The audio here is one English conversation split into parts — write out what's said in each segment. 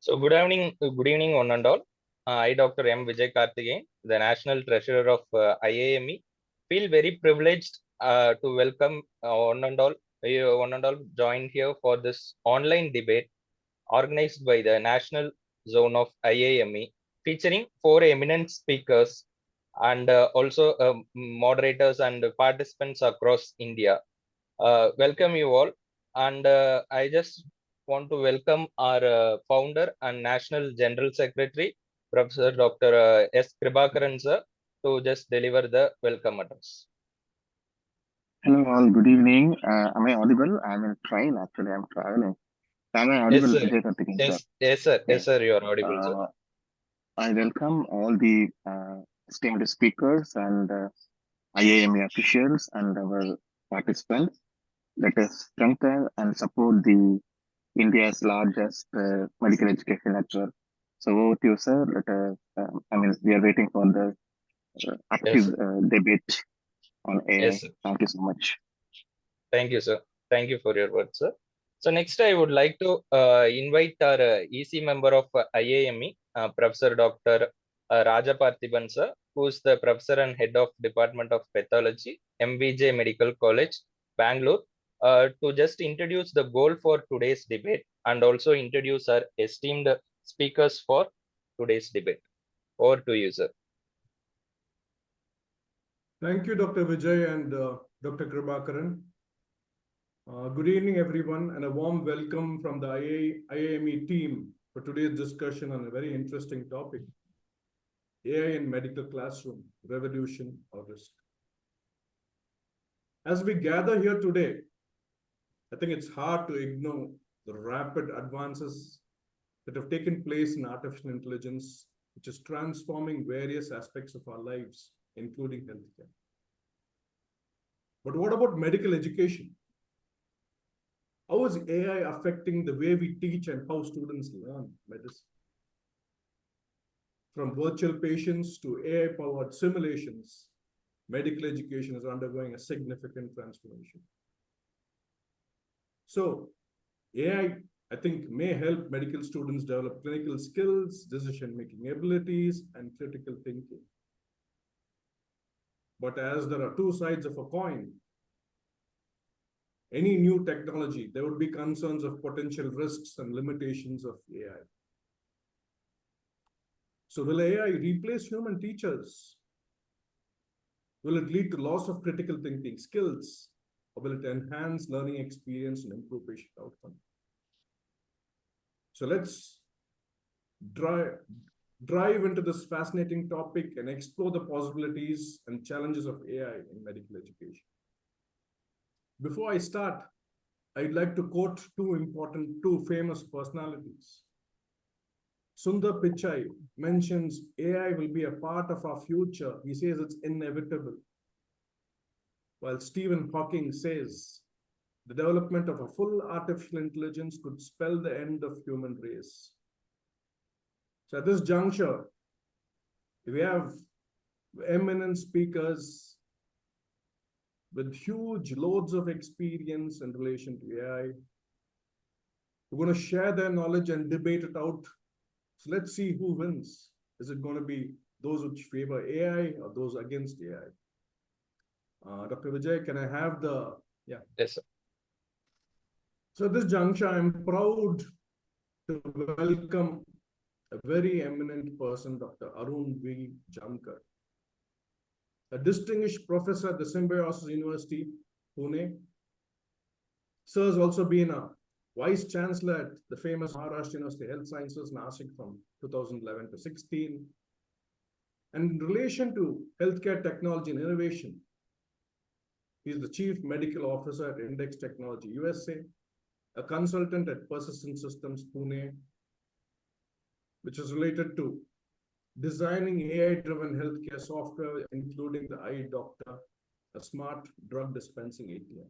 So good evening, one and all. I, Dr. M. Vijay Karthikeyan, the National Treasurer of IAME, feel very privileged to welcome one and all join here for this online debate organized by the National Zone of IAME, featuring four eminent speakers and also moderators and participants across India. Welcome you all, and I just want to welcome our founder and National General Secretary, Professor Dr. S. Kribakaran sir, to just deliver the welcome address. Hello all, good evening. Am I audible? I'm in train actually, I'm traveling. Am I Yes, audible, sir. Vijay Karthikeyan sir? Yes, sir. Yeah. Yes, sir. You are audible, sir. I welcome all the esteemed speakers and IAME officials and our participants. Let us strengthen and support the India's largest medical education network. So over to you, sir. We are waiting for the Yes, active sir. debate on AI. Yes, sir. Thank you so much. Thank you, sir. Thank you for your words, sir. So next, I would like to invite our EC member of IAME, Professor Dr. Raja Parthiban, sir, who is the Professor and Head of Department of Pathology, MVJ Medical College, Bangalore, to just introduce the goal for today's debate and also introduce our esteemed speakers for today's debate. Over to you, sir. Thank you, Dr. Vijay and Dr. Kribakaran. Good evening, everyone, and a warm welcome from the IAME team for today's discussion on a very interesting topic, AI in medical classroom, revolution or risk. As we gather here today, I think it's hard to ignore the rapid advances that have taken place in artificial intelligence, which is transforming various aspects of our lives, including healthcare. But what about medical education? How is AI affecting the way we teach and how students learn medicine? From virtual patients to AI-powered simulations, medical education is undergoing a significant transformation. So, AI, I think, may help medical students develop clinical skills, decision-making abilities, and critical thinking. But as there are two sides of a coin, any new technology, there would be concerns of potential risks and limitations of AI. So will AI replace human teachers? Will it lead to loss of critical thinking skills? Or will it enhance learning experience and improve patient outcome? So let's drive into this fascinating topic and explore the possibilities and challenges of AI in medical education. Before I start, I'd like to quote two famous personalities. Sundar Pichai mentions AI will be a part of our future. He says it's inevitable. While Stephen Hawking says the development of a full artificial intelligence could spell the end of human race. So at this juncture, we have eminent speakers with huge loads of experience in relation to AI. We're going to share their knowledge and debate it out. So let's see who wins. Is it going to be those which favor AI or those against AI? Dr. Vijay, can I have the, yeah. Yes, sir. So at this juncture, I'm proud to welcome a very eminent person, Dr. Arun V. Jamkar, a distinguished professor at the Symbiosis University, Pune. Sir has also been a Vice Chancellor at the famous Maharashtra University Health Sciences, Nasik, from 2011 to 16. And in relation to healthcare technology and innovation, he is the Chief Medical Officer at Index Technology USA, a consultant at Persistent Systems, Pune, which is related to designing AI-driven healthcare software, including the iDoctor, a smart drug dispensing ATM.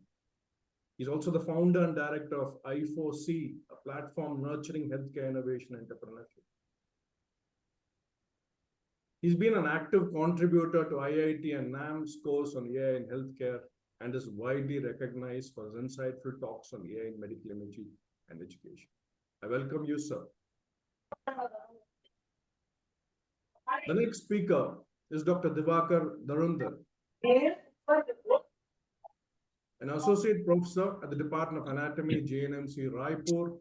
He's also the founder and director of I4C, a platform nurturing healthcare innovation entrepreneurship. He's been an active contributor to IIT and NAM's course on AI in healthcare and is widely recognized for his insightful talks on AI in medical imaging and education. I welcome you, sir. The next speaker is Dr. Diwakar Dhurandhar, an associate professor at the Department of Anatomy, JNMC, Raipur,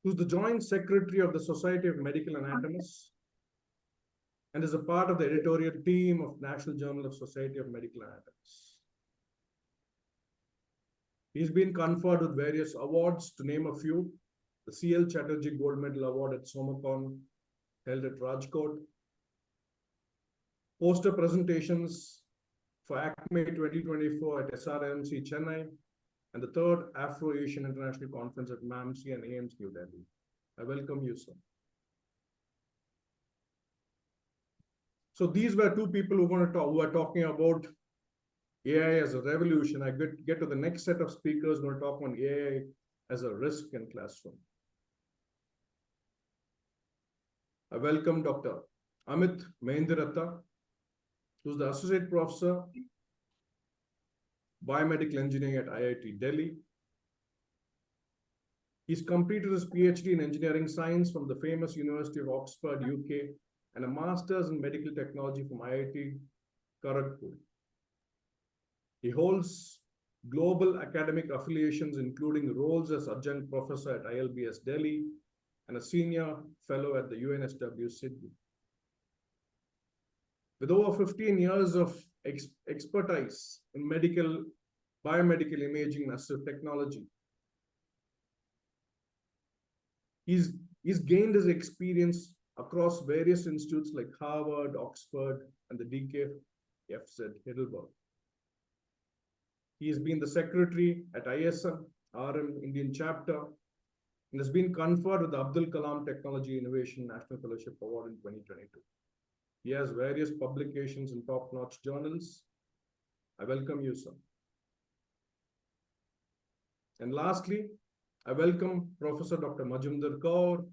who's the joint secretary of the Society of Medical Anatomists and is a part of the editorial team of National Journal of Society of Medical Anatomists. He's been conferred with various awards, to name a few: the CL Chatterjee Gold Medal Award at Somacon, held at Rajkot, poster presentations for ACME 2024 at SRMC Chennai, and the third Afro-Asian International Conference at MAMC and AIMS New Delhi. I welcome you, sir. So these were two people who are talking about AI as a revolution. I get to the next set of speakers who are going to talk on AI as a risk in classroom. I welcome Dr. Amit Mehnderatta, who's the Associate Professor, Biomedical Engineering at IIT Delhi. He's completed his PhD in Engineering Science from the famous University of Oxford, UK, and a Master's in Medical Technology from IIT Kharagpur. He holds global academic affiliations, including roles as Adjunct Professor at ILBS Delhi and a Senior Fellow at the UNSW Sydney. With over 15 years of expertise in biomedical imaging and assistive technology, he's gained his experience across various institutes like Harvard, Oxford, and the DKFZ Heidelberg. He has been the secretary at ISM, RM Indian chapter, and has been conferred with the Abdul Kalam Technology Innovation National Fellowship Award in 2022. He has various publications in top-notch journals. I welcome you, sir. And lastly, I welcome Professor Dr. Majinder Kaur,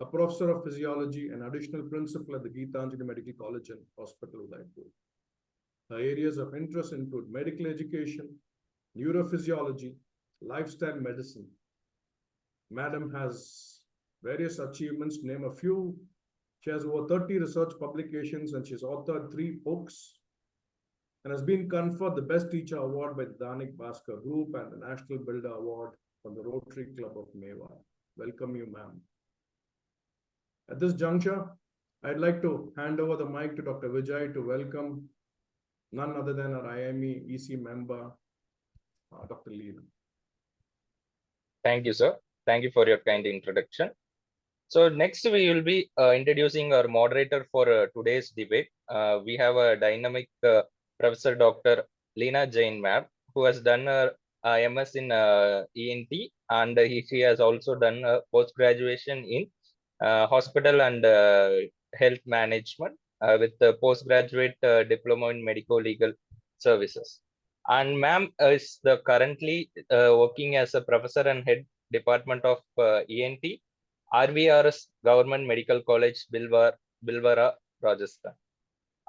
a professor of physiology and additional principal at the Geetanjali Medical College and Hospital, Udaipur. Her areas of interest include medical education, neurophysiology, lifestyle medicine. Madam has various achievements, to name a few. She has over 30 research publications and she's authored 3 books and has been conferred the Best Teacher Award by the Danik Bhaskar Group and the National Builder Award from the Rotary Club of Mewar. Welcome you, ma'am. At this juncture, I'd like to hand over the mic to Dr. Vijay to welcome none other than our IAME EC member, Dr. Leena. Thank you, sir. Thank you for your kind introduction. So next we will be introducing our moderator for today's debate. We have a dynamic Professor Dr. Leena Jain ma'am, who has done her MS in ENT, and she has also done a post-graduation in hospital and health management with the postgraduate diploma in medico-legal services. And ma'am is currently working as a professor and head department of ENT, RVRS Government Medical College, Bilwara, Rajasthan.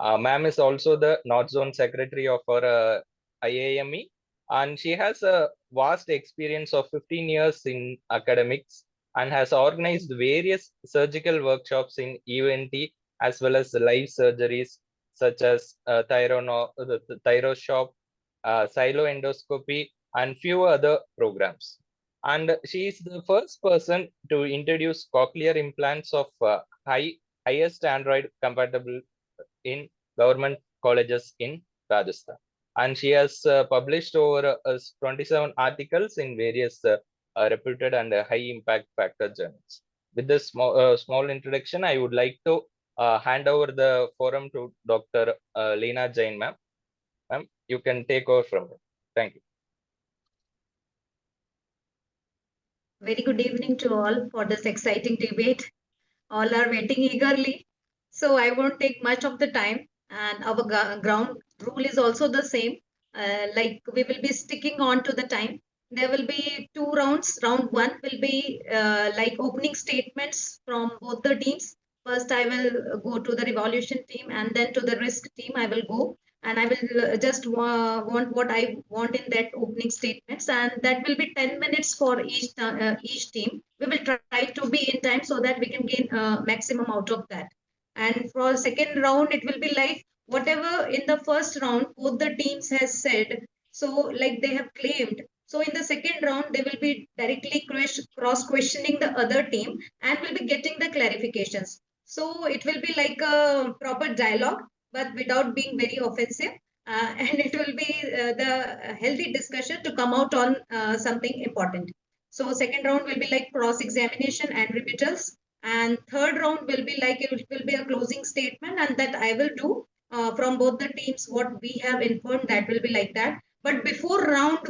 Ma'am is also the North Zone Secretary of our IAME, and she has a vast experience of 15 years in academics and has organized various surgical workshops in ENT as well as live surgeries such as thyroscope, silo-endoscopy, and few other programs. And she is the first person to introduce cochlear implants of highest Android compatible in government colleges in Rajasthan. And she has published over 27 articles in various reputed and high impact factor journals. With this small introduction, I would like to hand over the forum to Dr. Leena Jain, ma'am. Ma'am, you can take over from here. Thank you. Very good evening to all for this exciting debate. All are waiting eagerly. So I won't take much of the time, and our ground rule is also the same. Like we will be sticking on to the time. There will be 2 rounds. Round 1 will be like opening statements from both the teams. First, I will go to the revolution team and then to the risk team I will go. and I will just want what I want in that opening statements, and that will be 10 minutes for each team. We will try to be in time so that we can gain maximum out of that. And for second round, it will be like whatever in the first round both the teams has said. So like they have claimed. So in the second round, they will be directly cross questioning the other team and will be getting the clarifications. So it will be like a proper dialogue, but without being very offensive. And it will be the healthy discussion to come out on something important. So second round will be like cross examination and rebuttals, and third round will be like it will be a closing statement, and that I will do from both the teams what we have informed. That will be like that. But before round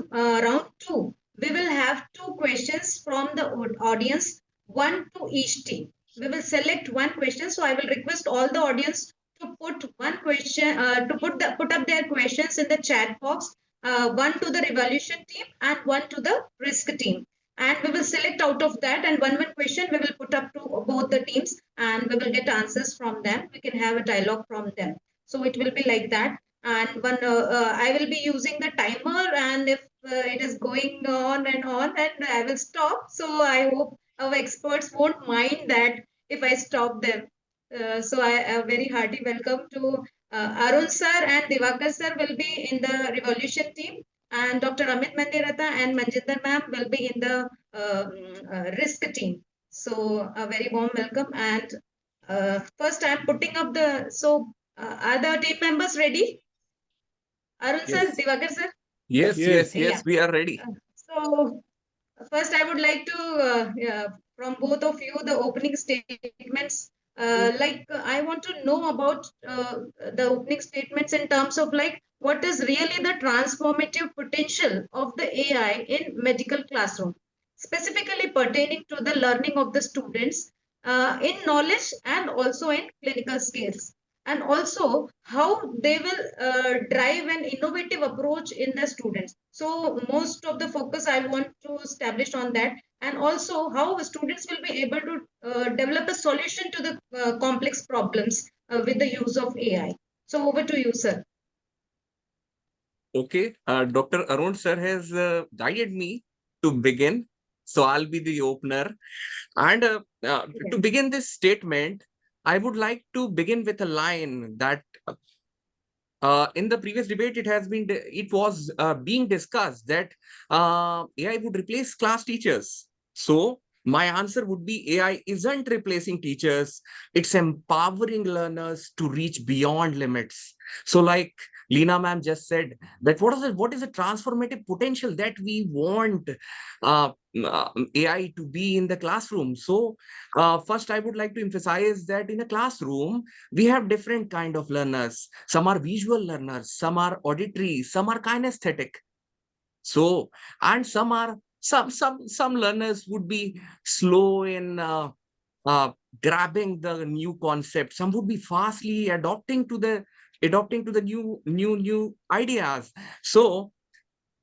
two, we will have two questions from the audience, one to each team. We will select one question. So I will request all the audience to put one question, to put up their questions in the chat box, one to the revolution team and one to the risk team. And we will select out of that, and one question we will put up to both the teams, and we will get answers from them. We can have a dialogue from them. So it will be like that. And I will be using the timer, and if it is going on, and I will stop. So I hope our experts won't mind that if I stop them. So I a very hearty welcome to Arun sir and Diwakar sir will be in the revolution team, and Dr. Amit Mehnderatta and Majinder ma'am will be in the risk team. So a very warm welcome. And first I'm putting up the, so are the team members ready? Arun sir, Yes. Diwakar sir? Yes, Yeah. we are ready. So first I would like to, from both of you, the opening statements. I want to know about the opening statements in terms of like what is really the transformative potential of the AI in medical classroom, specifically pertaining to the learning of the students in knowledge and also in clinical skills, and also how they will drive an innovative approach in the students. So most of the focus I want to establish on that, and also how students will be able to develop a solution to the complex problems with the use of AI. So over to you, sir. Okay, Dr. Arun sir has guided me to begin. So I'll be the opener. And to begin this statement, I would like to begin with a line that in the previous debate, it was being discussed that AI would replace class teachers. So my answer would be AI isn't replacing teachers; it's empowering learners to reach beyond limits. So, like Leena ma'am just said, that what is the transformative potential that we want uh, AI to be in the classroom? So, first, I would like to emphasize that in a classroom, we have different kind of learners. Some are visual learners, some are auditory, some are kinesthetic. So, and some learners would be slow in grabbing the new concept. Some would be fastly adopting to the new ideas. So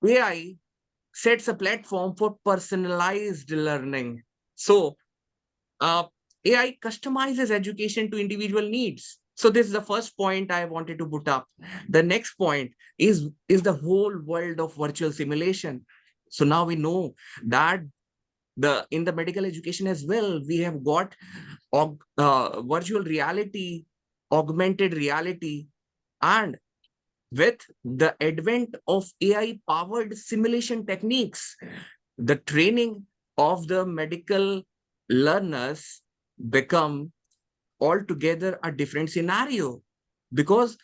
AI sets a platform for personalized learning. So AI customizes education to individual needs. So this is the first point I wanted to put up. The next point is the whole world of virtual simulation. So now we know that in the medical education as well, we have got virtual reality, augmented reality, and with the advent of AI-powered simulation techniques, the training of the medical learners become altogether a different scenario, because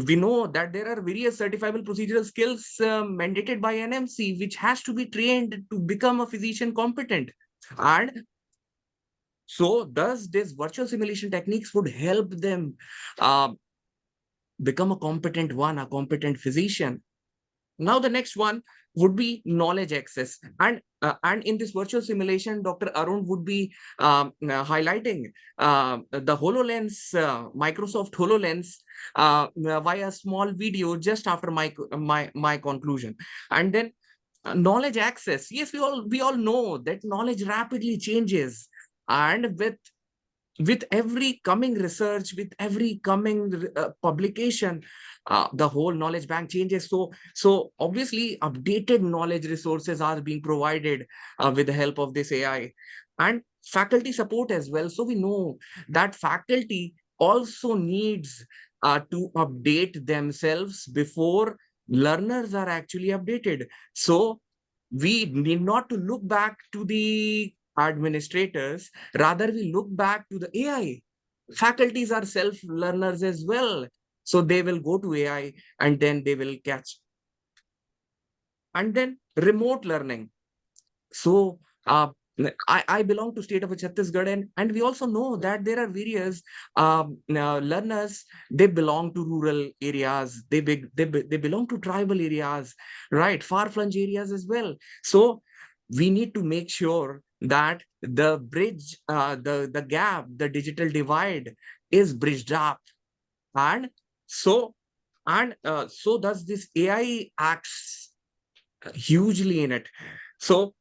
we know that there are various certifiable procedural skills mandated by NMC, which has to be trained to become a physician competent. And so thus this virtual simulation techniques would help them become a competent physician. Now the next one would be knowledge access, and in this virtual simulation, Dr. Arun would be highlighting the HoloLens, Microsoft HoloLens, via a small video just after my conclusion. And then knowledge access. Yes, we all know that knowledge rapidly changes, and with with every coming research, with every coming publication, the whole knowledge bank changes. So obviously updated knowledge resources are being provided with the help of this AI, and faculty support as well. So we know that faculty also needs to update themselves before learners are actually updated. So we need not to look back to the administrators, rather we look back to the AI. Faculties are self-learners as well. So they will go to AI and then they will catch. And then remote learning. So I belong to state of Chhattisgarh, and we also know that there are various learners. They belong to rural areas. They belong to tribal areas, right? Far-flung areas as well. So we need to make sure that the bridge, the gap, the digital divide is bridged up, and so so does this AI acts hugely in it. So.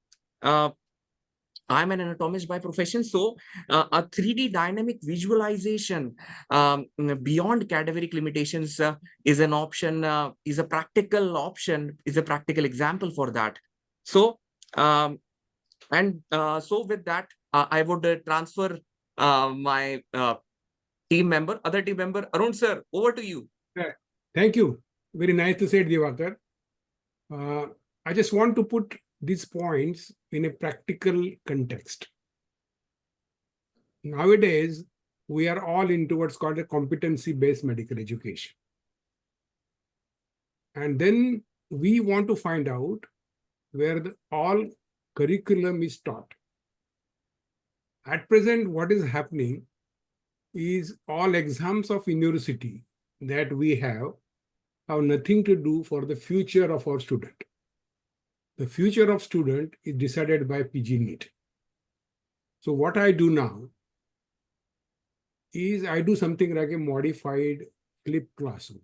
I'm an anatomist by profession, so a 3D dynamic visualization beyond cadaveric limitations is an option, is a practical option, is a practical example for that. So, so with that, I would transfer my other team member, Arun sir, over to you. Thank you. Very nice to say, Diwakar. I just want to put these points in a practical context. Nowadays, we are all into what's called a competency-based medical education. And then we want to find out where all curriculum is taught. At present, what is happening is all exams of university that we have nothing to do for the future of our student. The future of student is decided by PG NEET. So what I do now is I do something like a modified flipped classroom.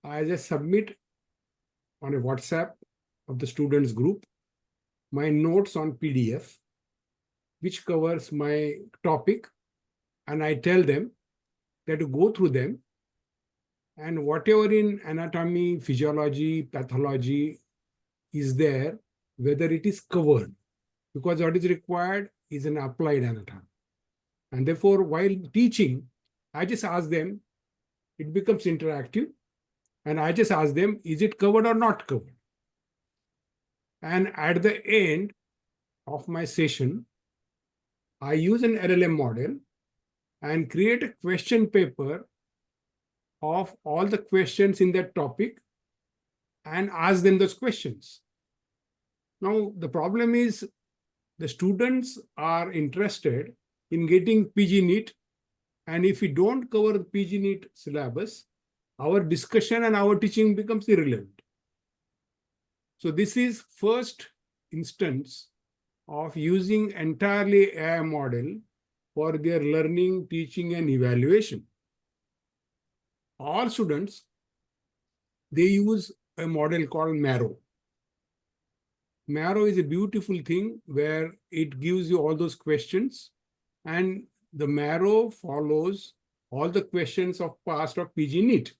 I just submit on a WhatsApp of the students group my notes on PDF, which covers my topic, and I tell them that to go through them, and whatever in anatomy, physiology, pathology is there, whether it is covered, because what is required is an applied anatomy. And therefore, while teaching, I just ask them, it becomes interactive, and I just ask them, is it covered or not covered? And at the end of my session, I use an LLM model and create a question paper of all the questions in that topic and ask them those questions. Now, the problem is the students are interested in getting PG NEET, and if we don't cover the PG NEET syllabus, our discussion and our teaching becomes irrelevant. So this is first instance of using entirely AI model for their learning, teaching, and evaluation. All students, they use a model called Marrow. Marrow is a beautiful thing where it gives you all those questions, and the Marrow follows all the questions of past of PG NEET.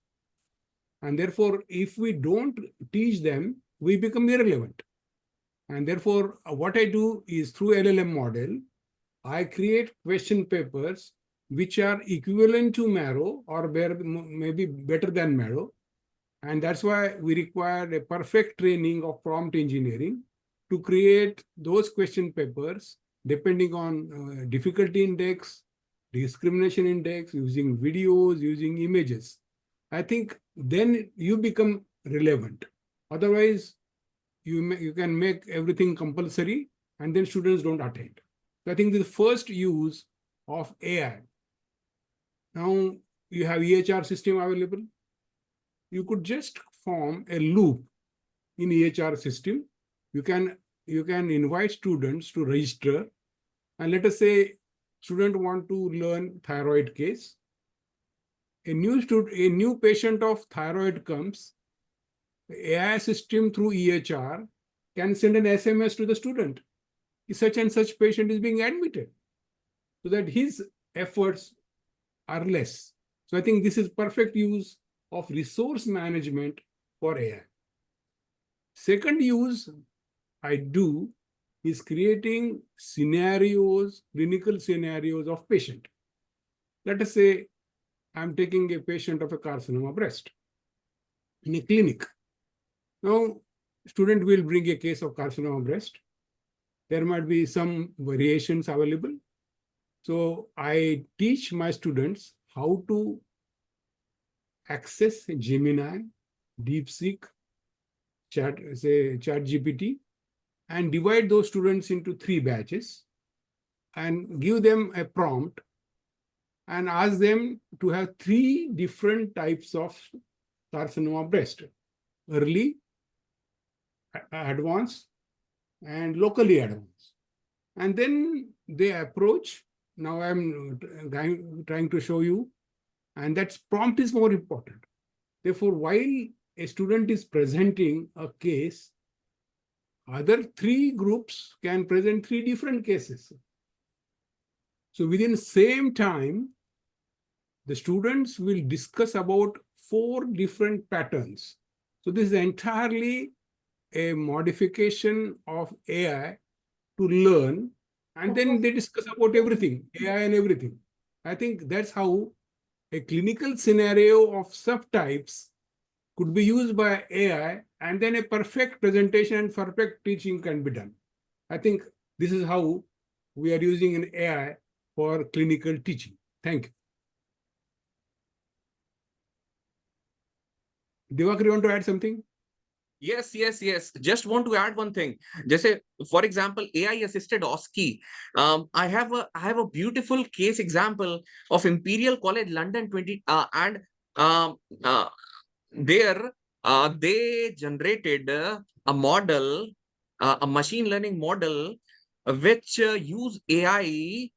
And therefore, if we don't teach them, we become irrelevant. And therefore, what I do is through LLM model, I create question papers which are equivalent to Marrow or maybe better than Marrow. And that's why we require a perfect training of prompt engineering to create those question papers depending on difficulty index, discrimination index, using videos, using images. I think then you become relevant. Otherwise, you can make everything compulsory and then students don't attend. So I think the first use of AI. Now you have EHR system available. You could just form a loop in EHR system. You can invite students to register, and let us say student want to learn thyroid case. A new patient of thyroid comes. The AI system through EHR can send an SMS to the student. Such and such patient is being admitted. so that his efforts are less. So I think this is perfect use of resource management for AI. Second use I do is creating scenarios, clinical scenarios of patient. Let us say I'm taking a patient of a carcinoma breast in a clinic. Now, student will bring a case of carcinoma breast. There might be some variations available. So I teach my students how to access Gemini, DeepSeek, ChatGPT, and divide those students into 3 batches and give them a prompt and ask them to have 3 different types of carcinoma breast: early, advanced, and locally advanced. And then they approach. Now I'm trying to show you, and that prompt is more important. Therefore, while a student is presenting a case, other 3 groups can present 3 different cases. So within the same time, the students will discuss about 4 different patterns. So this is entirely a modification of AI to learn, and then they discuss about everything, AI and everything. I think that's how a clinical scenario of subtypes could be used by AI, and then a perfect presentation and perfect teaching can be done. I think this is how we are using an AI for clinical teaching. Thank you. Diwakar, you want to add something? Yes. Just want to add one thing. Just say, for example, AI assisted OSCE. I have a beautiful case example of Imperial College London 20 and there they generated a model, a machine learning model, which use AI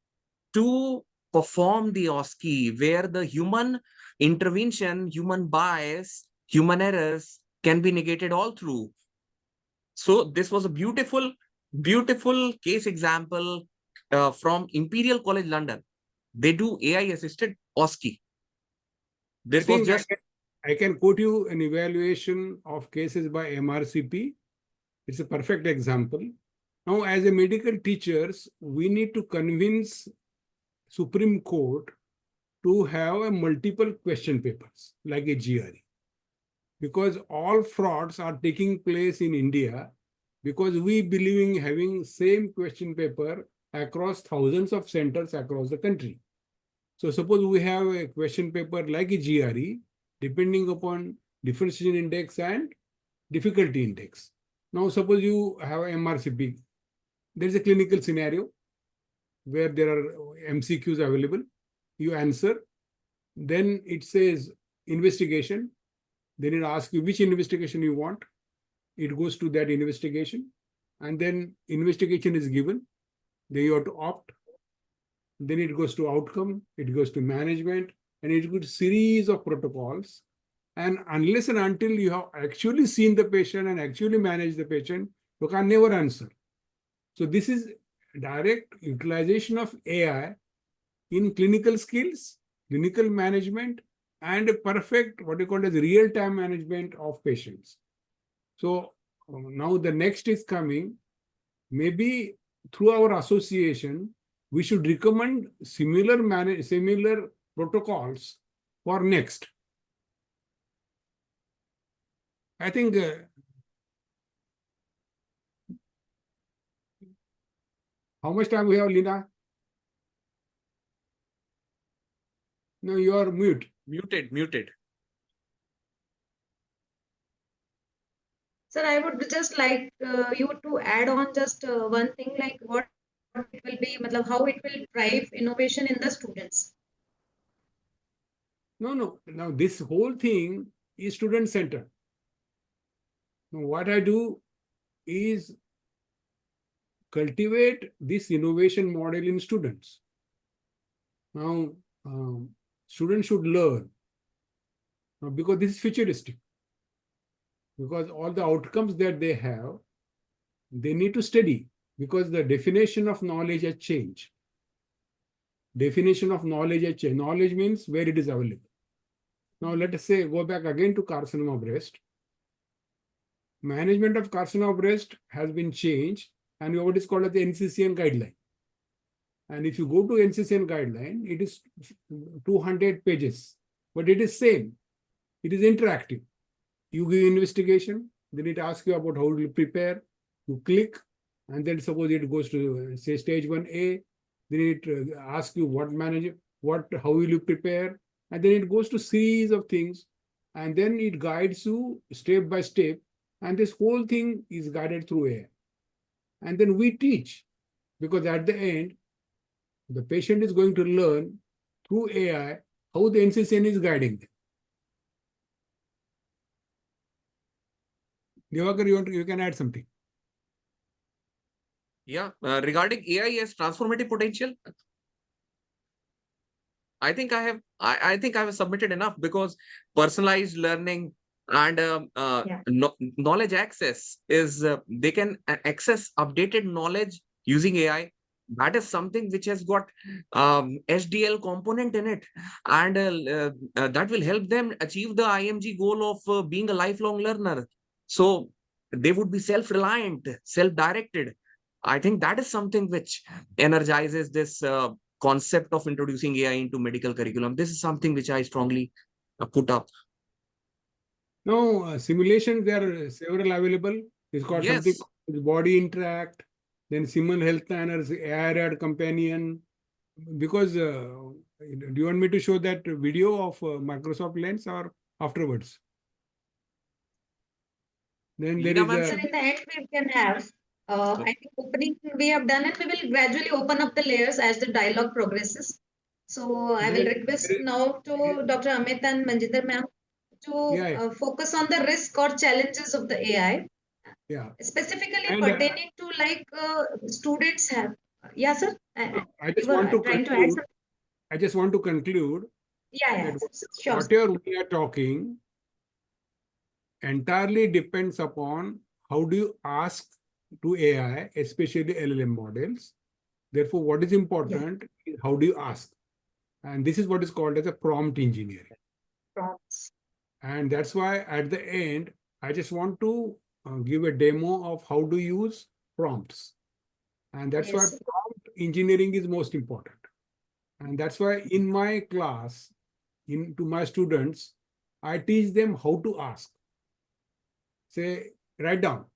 to perform the OSCE, where the human intervention, human bias, human errors can be negated all through. So this was a beautiful case example from Imperial College London. They do AI assisted OSCE. This was just I can quote you an evaluation of cases by MRCP. It's a perfect example. Now, as a medical teachers, we need to convince Supreme Court to have a multiple question papers like a GRE, because all frauds are taking place in India because we believe in having same question paper across thousands of centers across the country. So suppose we have a question paper like a GRE, depending upon differentiation index and difficulty index. Now suppose you have MRCP. There is a clinical scenario where there are MCQs available. You answer. Then it says investigation. Then it asks you which investigation you want. It goes to that investigation. And then investigation is given. Then you have to opt. Then it goes to outcome. It goes to management. And it goes to series of protocols. And unless and until you have actually seen the patient and actually managed the patient, you can never answer. So this is direct utilization of AI in clinical skills, clinical management, and a perfect, what you call as real-time management of patients. So now the next is coming. Maybe through our association, we should recommend similar protocols for next. I think how much time we have, Leena? No, you are mute. Muted. Sir, I would just like you to add on just one thing, like what it will be, how it will drive innovation in the students. No. Now this whole thing is student-centered. Now what I do is cultivate this innovation model in students. Now, students should learn because this is futuristic. Because all the outcomes that they have, they need to study because the definition of knowledge has changed. definition of knowledge has changed. Knowledge means where it is available. Now let us say, go back again to carcinoma of breast. Management of carcinoma of breast has been changed, and what is called as the NCCN guideline. And if you go to NCCN guideline, it is 200 pages, but it is same. It is interactive. You give investigation, then it asks you about how to prepare. You click, and then suppose it goes to say stage 1A, then it asks you how will you prepare, and then it goes to series of things, and then it guides you step by step, and this whole thing is guided through AI. And then we teach, because at the end, the patient is going to learn through AI how the NCCN is guiding them. Diwakar, you can add something. Yeah, regarding AI as transformative potential, I think I think I have submitted enough, because personalized learning and knowledge access is they can access updated knowledge using AI. That is something which has got HDL component in it, and that will help them achieve the IMG goal of being a lifelong learner. So they would be self-reliant, self-directed. I think that is something which energizes this concept of introducing AI into medical curriculum. This is something which I strongly put up. No, simulations, there are several available. It's got Yes. something called Body Interact, then Simon Health Planners, AI Companion. Because, do you want me to show that video of Microsoft Lens or afterwards? Then there Leena, is Sir, in the end, we can have, I think opening we have done it. We will gradually open up the layers as the dialogue progresses. So I will request now to Dr. Amit and Majinder ma'am to focus on the risk or challenges of the AI. Yeah. Specifically And, pertaining to like students have. Yeah, sir. I just want to trying to add conclude. something. I just want to conclude Yeah, that sure. whatever we are talking entirely depends upon how do you ask to AI, especially LLM models. Therefore, what is important is how do you ask? And this is what is called as a prompt engineering. Prompts. And that's why at the end, I just want to give a demo of how to use prompts. And that's why prompt engineering is most important. And that's why in my class, to my students, I teach them how to ask. Say, write down,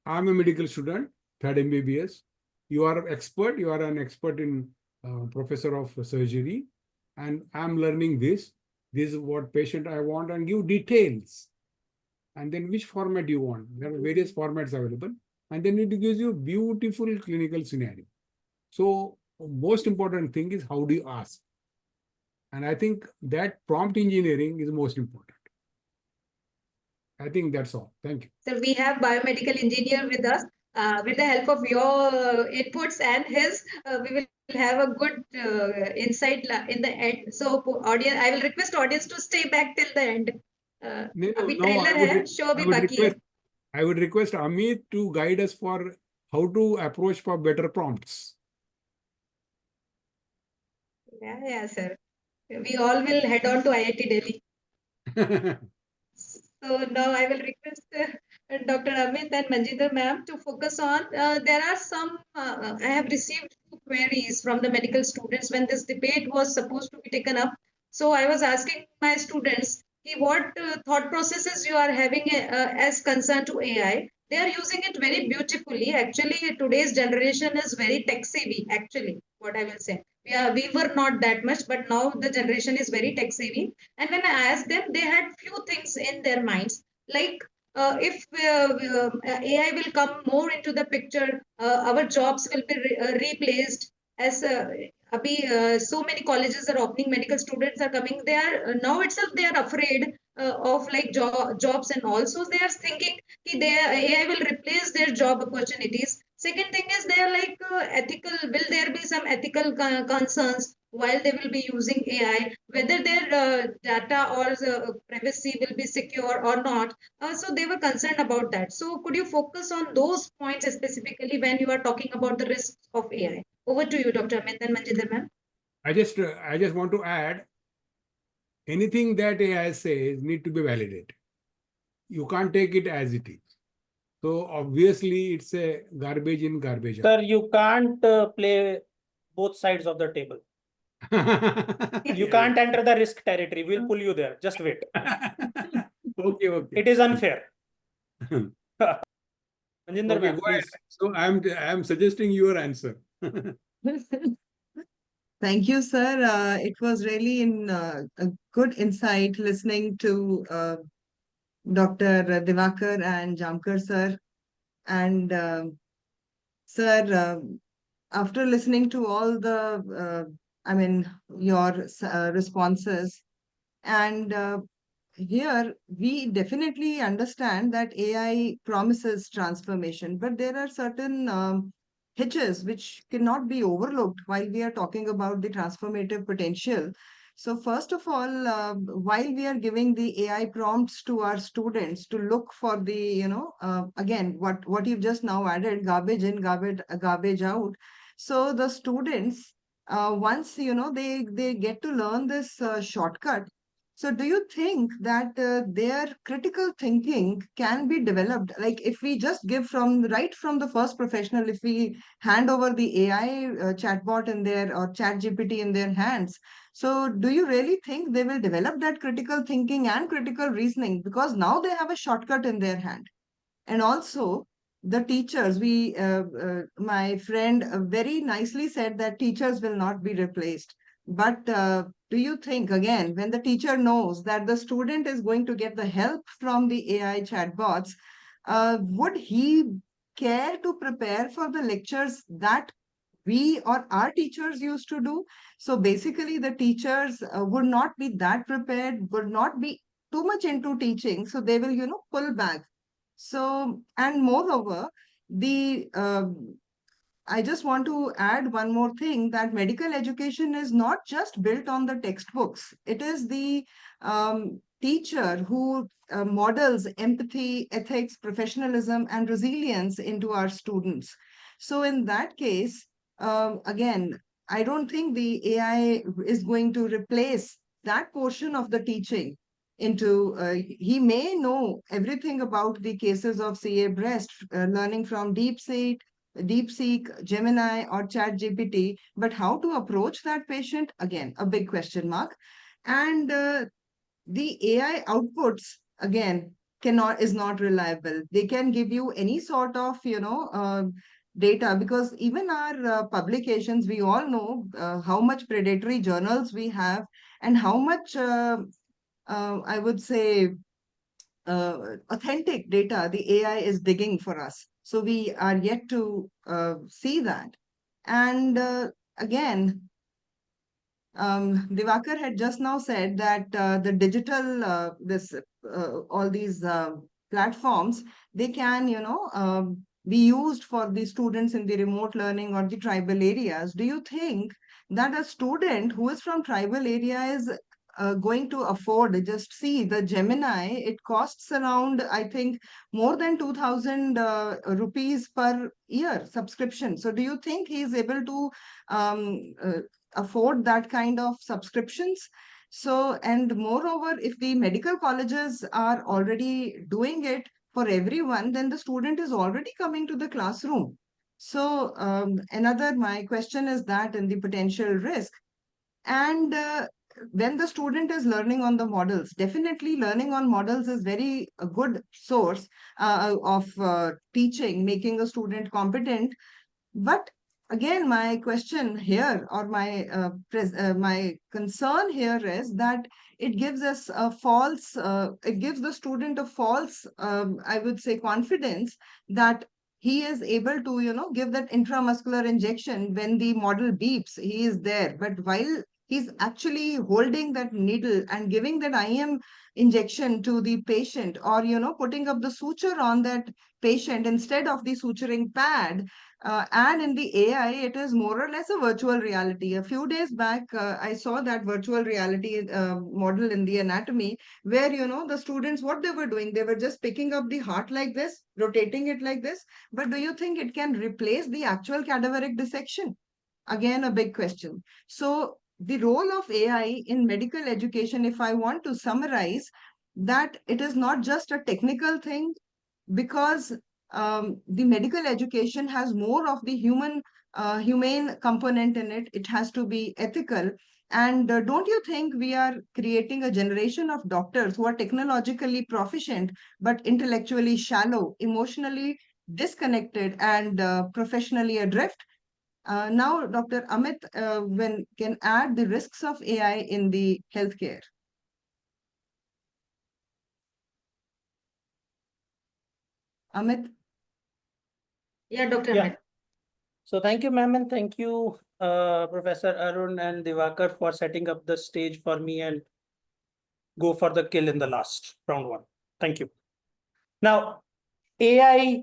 I'm a medical student, third MBBS. You are an expert. You are an expert in professor of surgery. And I'm learning this. This is what patient I want, and give details. And then which format you want. There are various formats available. And then it gives you beautiful clinical scenario. So most important thing is how do you ask? And I think that prompt engineering is most important. I think that's all. Thank you. So we have biomedical engineer with us. With the help of your inputs and his, we will have a good insight in the end. So audience, I will request audience to stay back till the end. I would request Amit to guide us for how to approach for better prompts. Yeah, sir. We all will head on to IIT Delhi. So now I will request Dr. Amit and Majinder ma'am to focus on. There are some, I have received queries from the medical students when this debate was supposed to be taken up. So I was asking my students, what thought processes you are having as concern to AI. They are using it very beautifully. Actually, today's generation is very tech savvy, actually, what I will say. We were not that much, but now the generation is very tech savvy. And when I asked them, they had few things in their minds, like if AI will come more into the picture, our jobs will be replaced. As so many colleges are opening, medical students are coming. They are now itself they are afraid of like jobs, and also they are thinking that AI will replace their job opportunities. Second thing is they are like ethical. Will there be some ethical concerns while they will be using AI, whether their data or privacy will be secure or not? So they were concerned about that. So could you focus on those points specifically when you are talking about the risks of AI? Over to you, Dr. Amit and Majinder ma'am. I just want to add, anything that AI says need to be validated. You can't take it as it is. So obviously it's a garbage in, garbage out. Sir, you can't play both sides of the table. You can't enter the risk territory. We'll pull you there. Just wait. Okay. It is unfair. Majinder, Okay, ma'am, go ahead. please. So I'm suggesting your answer. Thank you, sir. It was really a good insight listening to Dr. Diwakar and Jamkar, sir. And sir, after listening to all the, your responses, and here we definitely understand that AI promises transformation, but there are certain hitches which cannot be overlooked while we are talking about the transformative potential. So first of all, while we are giving the AI prompts to our students to look for the, again, what you've just now added, garbage in, garbage out. So the students, once, they get to learn this shortcut. So do you think that their critical thinking can be developed? Like if we just give right from the first professional, if we hand over the AI chatbot in their or chat GPT in their hands, so do you really think they will develop that critical thinking and critical reasoning? Because now they have a shortcut in their hand. And also the teachers, my friend very nicely said that teachers will not be replaced. But do you think, again, when the teacher knows that the student is going to get the help from the AI chatbots, would he care to prepare for the lectures that we or our teachers used to do? So basically, the teachers would not be that prepared, would not be too much into teaching. So they will, pull back. So, and moreover, the I just want to add one more thing, that medical education is not just built on the textbooks. It is the teacher who models empathy, ethics, professionalism, and resilience into our students. So in that case, again, I don't think the AI is going to replace that portion of the teaching into he may know everything about the cases of CA breast, learning from DeepSeek, Gemini, or ChatGPT, but how to approach that patient, again, a big question mark. And the AI outputs, again, is not reliable. They can give you any sort of, data, because even our publications, we all know how much predatory journals we have and how much, I would say, authentic data the AI is digging for us. So we are yet to see that. And again, Diwakar had just now said that the digital, all these platforms, they can, be used for the students in the remote learning or the tribal areas. Do you think that a student who is from tribal area is going to afford? Just see the Gemini, it costs around, I think, more than 2,000 rupees per year subscription. So do you think he is able to afford that kind of subscriptions? So, and moreover, if the medical colleges are already doing it for everyone, then the student is already coming to the classroom. So my question is that in the potential risk. And when the student is learning on the models, definitely learning on models is very a good source of teaching, making a student competent. But again, my question here, or my concern here is that it gives us a false, it gives the student a false, I would say, confidence that he is able to, give that intramuscular injection when the model beeps, he is there. But while he's actually holding that needle and giving that IM injection to the patient, or, putting up the suture on that patient instead of the suturing pad, and in the AI, it is more or less a virtual reality. A few days back, I saw that virtual reality model in the anatomy where, the students, what they were doing, they were just picking up the heart like this, rotating it like this. But do you think it can replace the actual cadaveric dissection? Again, a big question. So the role of AI in medical education, if I want to summarize, that it is not just a technical thing, because the medical education has more of the humane component in it. It has to be ethical. And don't you think we are creating a generation of doctors who are technologically proficient, but intellectually shallow, emotionally disconnected, and professionally adrift? Now, Dr. Amit can add the risks of AI in the healthcare. Amit? Yeah, Dr. Yeah. Amit. So thank you, ma'am, and thank you, Professor Arun and Diwakar, for setting up the stage for me and go for the kill in the last round one. Thank you. Now, AI,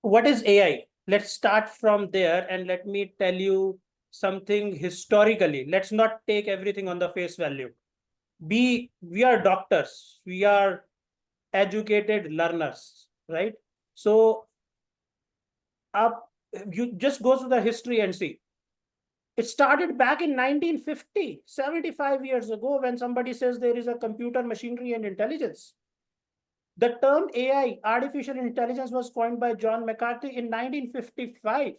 what is AI? Let's start from there and let me tell you something historically. Let's not take everything on the face value. We are doctors, we are educated learners, right? So you just go through the history and see. It started back in 1950, 75 years ago, when somebody says there is a computer, machinery, and intelligence. The term AI, artificial intelligence, was coined by John McCarthy in 1955,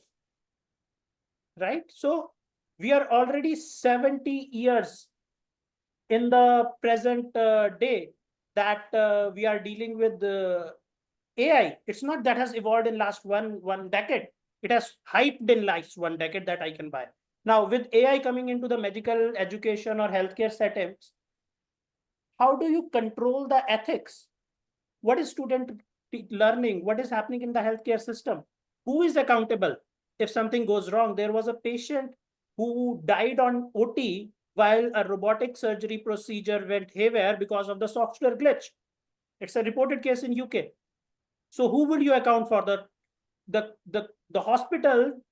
right? So we are already 70 years in the present day that we are dealing with AI. It's not that has evolved in last one decade. It has hyped in last 1 decade that I can buy. Now, with AI coming into the medical education or healthcare settings, how do you control the ethics? What is student learning? What is happening in the healthcare system? Who is accountable if something goes wrong? There was a patient who died on OT while a robotic surgery procedure went haywire because of the software glitch. It's a reported case in UK. So who will you account for? The hospital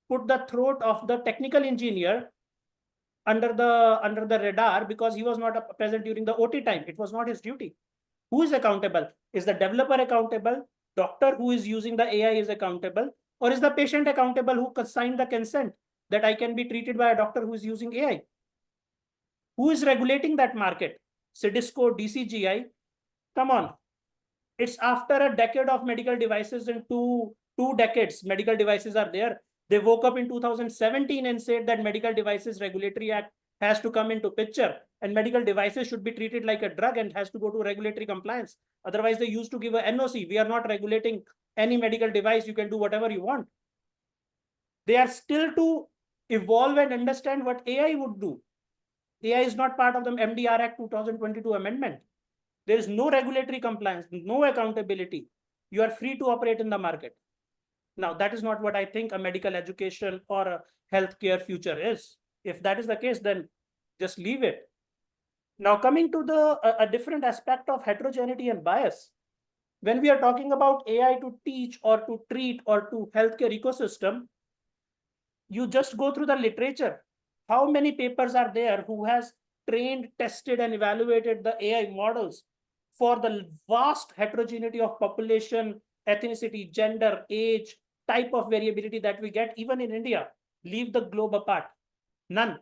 put the throat of the technical engineer under the radar because he was not present during the OT time. It was not his duty. Who is accountable? Is the developer accountable? Doctor who is using the AI is accountable? Or is the patient accountable who signed the consent that I can be treated by a doctor who is using AI? Who is regulating that market? CDSCO, DCGI? Come on. It's after a decade of medical devices and two decades medical devices are there. They woke up in 2017 and said that Medical Devices Regulatory Act has to come into picture and medical devices should be treated like a drug and has to go to regulatory compliance. Otherwise, they used to give a NOC. We are not regulating any medical device. You can do whatever you want. They are still to evolve and understand what AI would do. AI is not part of the MDR Act 2022 amendment. There is no regulatory compliance, no accountability. You are free to operate in the market. Now, that is not what I think a medical education or a healthcare future is. If that is the case, then just leave it. Now, coming to a different aspect of heterogeneity and bias. When we are talking about AI to teach or to treat or to healthcare ecosystem, you just go through the literature. How many papers are there who has trained, tested, and evaluated the AI models for the vast heterogeneity of population, ethnicity, gender, age, type of variability that we get even in India? Leave the globe apart. None.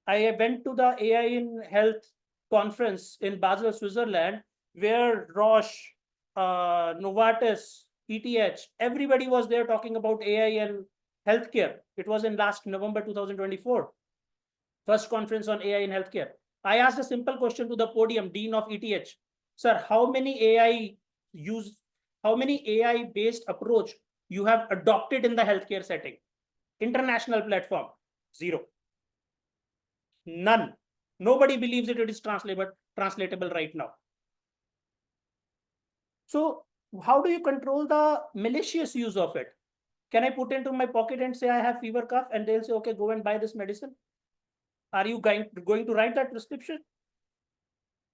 I went to the AI in Health conference in Basel, Switzerland, where Roche, Novartis, ETH, everybody was there talking about AI and healthcare. It was in last November 2024. First conference on AI in healthcare. I asked a simple question to the podium, Dean of ETH. Sir, how many AI-based approach you have adopted in the healthcare setting? International platform, 0. None. Nobody believes it is translatable right now. So how do you control the malicious use of it? Can I put into my pocket and say I have fever cough and they'll say, okay, go and buy this medicine? Are you going to write that prescription?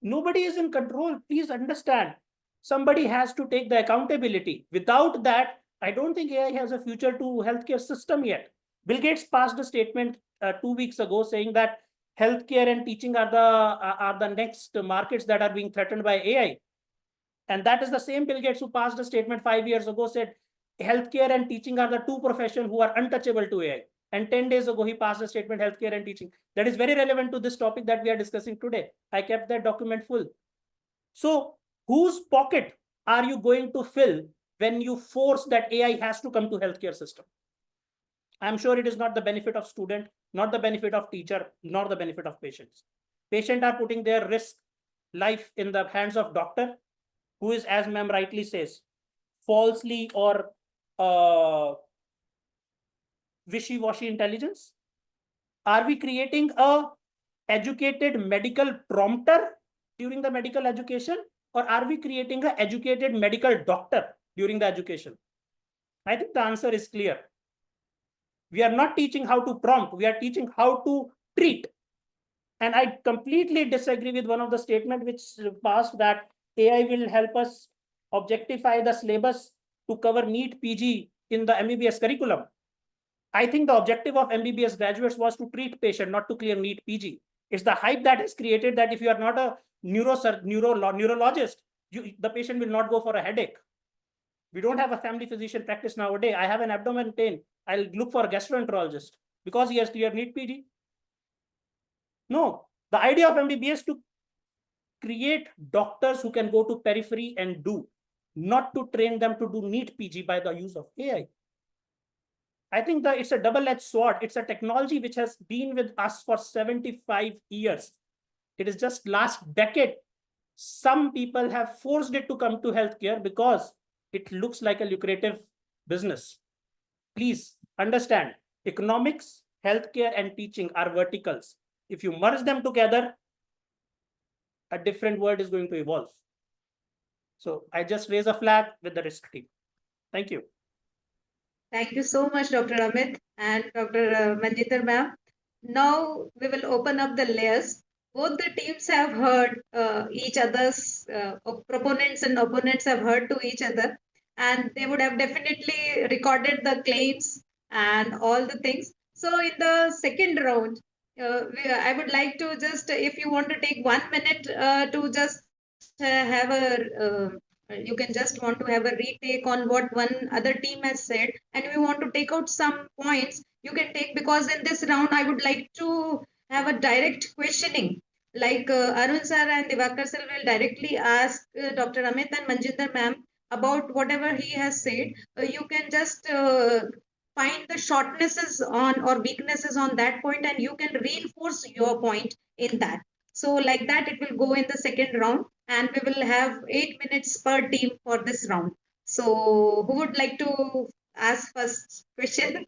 Nobody is in control. Please understand. Somebody has to take the accountability. Without that, I don't think AI has a future to healthcare system yet. Bill Gates passed a statement 2 weeks ago saying that healthcare and teaching are the next markets that are being threatened by AI. And that is the same Bill Gates who passed a statement 5 years ago, said healthcare and teaching are the two professions who are untouchable to AI. And 10 days ago, he passed a statement, healthcare and teaching. That is very relevant to this topic that we are discussing today. I kept that document full. So whose pocket are you going to fill when you force that AI has to come to healthcare system? I'm sure it is not the benefit of student, not the benefit of teacher, nor the benefit of patients. Patients are putting their life in the hands of doctor, who is, as ma'am rightly says, falsely or wishy-washy intelligence. Are we creating a educated medical prompter during the medical education, or are we creating an educated medical doctor during the education? I think the answer is clear. We are not teaching how to prompt, we are teaching how to treat. And I completely disagree with one of the statements which passed, that AI will help us objectify the syllabus to cover NEET PG in the MBBS curriculum. I think the objective of MBBS graduates was to treat patient, not to clear NEET PG. It's the hype that is created that if you are not a neurologist, the patient will not go for a headache. We don't have a family physician practice nowadays. I have an abdomen pain, I'll look for a gastroenterologist because he has cleared NEET PG. No, the idea of MBBS is to create doctors who can go to periphery and do, not to train them to do NEET PG by the use of AI. I think that it's a double-edged sword. It's a technology which has been with us for 75 years. It is just last decade. Some people have forced it to come to healthcare because it looks like a lucrative business. Please understand, economics, healthcare, and teaching are verticals. If you merge them together, a different world is going to evolve. So I just raise a flag with the risk team. Thank you. Thank you so much, Dr. Amit and Dr. Majinder ma'am. Now we will open up the layers. Both the teams have heard each other's proponents and opponents have heard to each other, and they would have definitely recorded the claims and all the things. So in the second round, I would like to just, if you want to take 1 minute to just have you can just want to have a retake on what one other team has said, and if you want to take out some points, you can take, because in this round I would like to have a direct questioning. Like Arun sir and Diwakar sir will directly ask Dr. Amit and Majinder ma'am about whatever he has said. You can just find the shortnesses on or weaknesses on that point, and you can reinforce your point in that. So like that, it will go in the second round, and we will have 8 minutes per team for this round. So who would like to ask first question?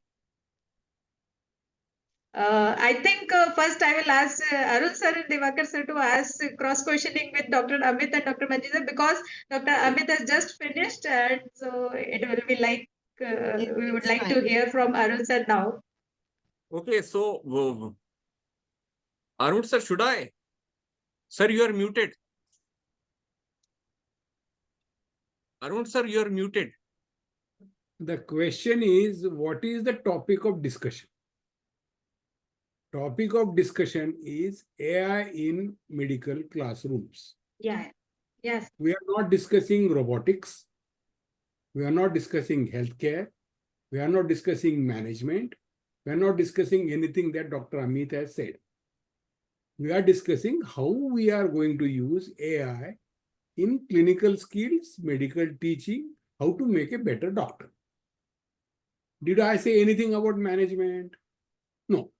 I think first I will ask Arun sir and Diwakar sir to ask cross questioning with Dr. Amit and Dr. Majinder, because Dr. Amit has just finished, and so it will be like we would like to hear from Arun sir now. Okay, so Arun sir, should I? Sir, you are muted. Arun sir, you are muted. The question is, what is the topic of discussion? Topic of discussion is AI in medical classrooms. Yeah. Yes. We are not discussing robotics. We are not discussing healthcare. We are not discussing management. We are not discussing anything that Dr. Amit has said. We are discussing how we are going to use AI in clinical skills, medical teaching, how to make a better doctor. Did I say anything about management? No.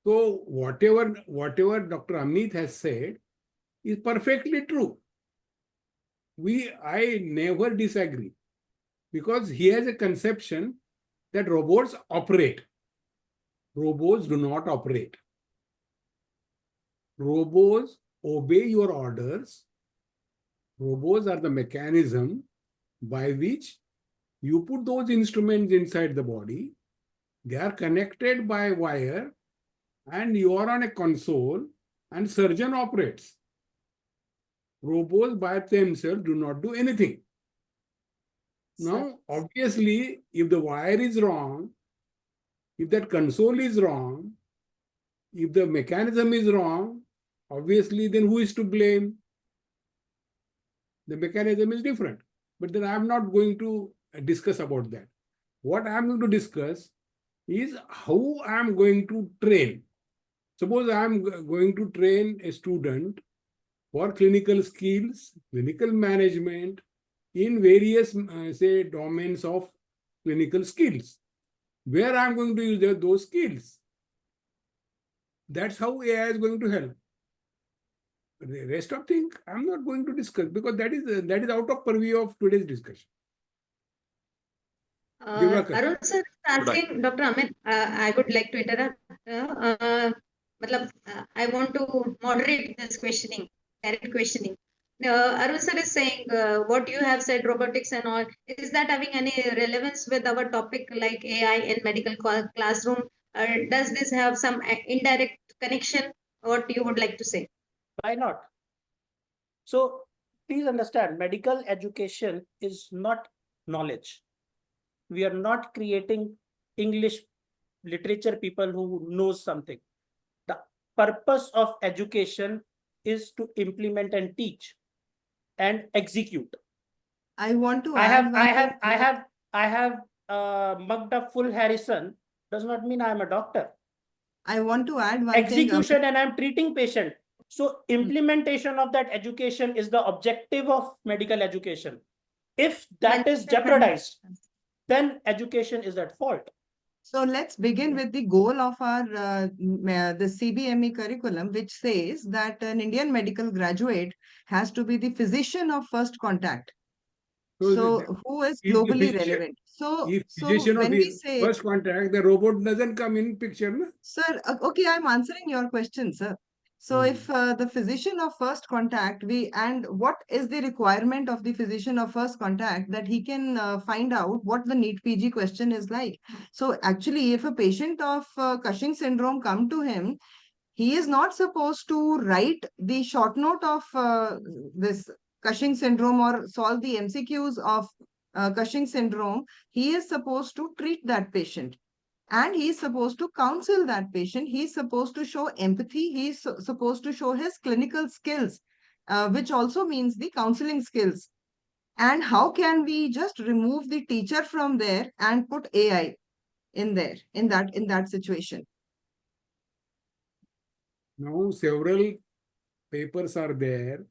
So whatever Dr. Amit has said is perfectly true. I never disagree, because he has a conception that robots operate. Robots do not operate. Robots obey your orders. Robots are the mechanism by which you put those instruments inside the body. They are connected by wire, and you are on a console, and surgeon operates. Robots by themselves do not do anything. Now, obviously, if the wire is wrong, if that console is wrong, if the mechanism is wrong, obviously, then who is to blame? The mechanism is different. But then I'm not going to discuss about that. What I'm going to discuss is how I am going to train. Suppose I am going to train a student for clinical skills, clinical management in various, say, domains of clinical skills, where I am going to use those skills. That's how AI is going to help. The rest of things I'm not going to discuss because that is out of purview of today's discussion. Diwakar. Arun sir is asking, Dr. Amit, I would like to interrupt. I want to moderate this questioning, direct questioning. Arun sir is saying, what you have said, robotics and all, is that having any relevance with our topic like AI in medical classroom? Does this have some indirect connection? What you would like to say? Why not? So please understand, medical education is not knowledge. We are not creating English literature people who knows something. The purpose of education is to implement and teach and execute. I want to I add have mugged up full Harrison does not mean I am a doctor. I want to add one Execution thing. and I'm treating patient. So implementation of that education is the objective of medical education. If that is jeopardized, then education is at fault. So let's begin with the goal of our the CBME curriculum, which says that an Indian medical graduate has to be the physician of first contact. So who is globally relevant? So when we say first contact, the robot doesn't come in picture, no? Sir, okay, I'm answering your question, sir. So if the physician of first contact, and what is the requirement of the physician of first contact, that he can find out what the NEET PG question is like. So actually, if a patient of Cushing syndrome come to him, he is not supposed to write the short note of this Cushing syndrome or solve the MCQs of Cushing syndrome. He is supposed to treat that patient. And he's supposed to counsel that patient. He's supposed to show empathy. He's supposed to show his clinical skills, which also means the counseling skills. And how can we just remove the teacher from there and put AI in there, in that situation? Now, several papers are there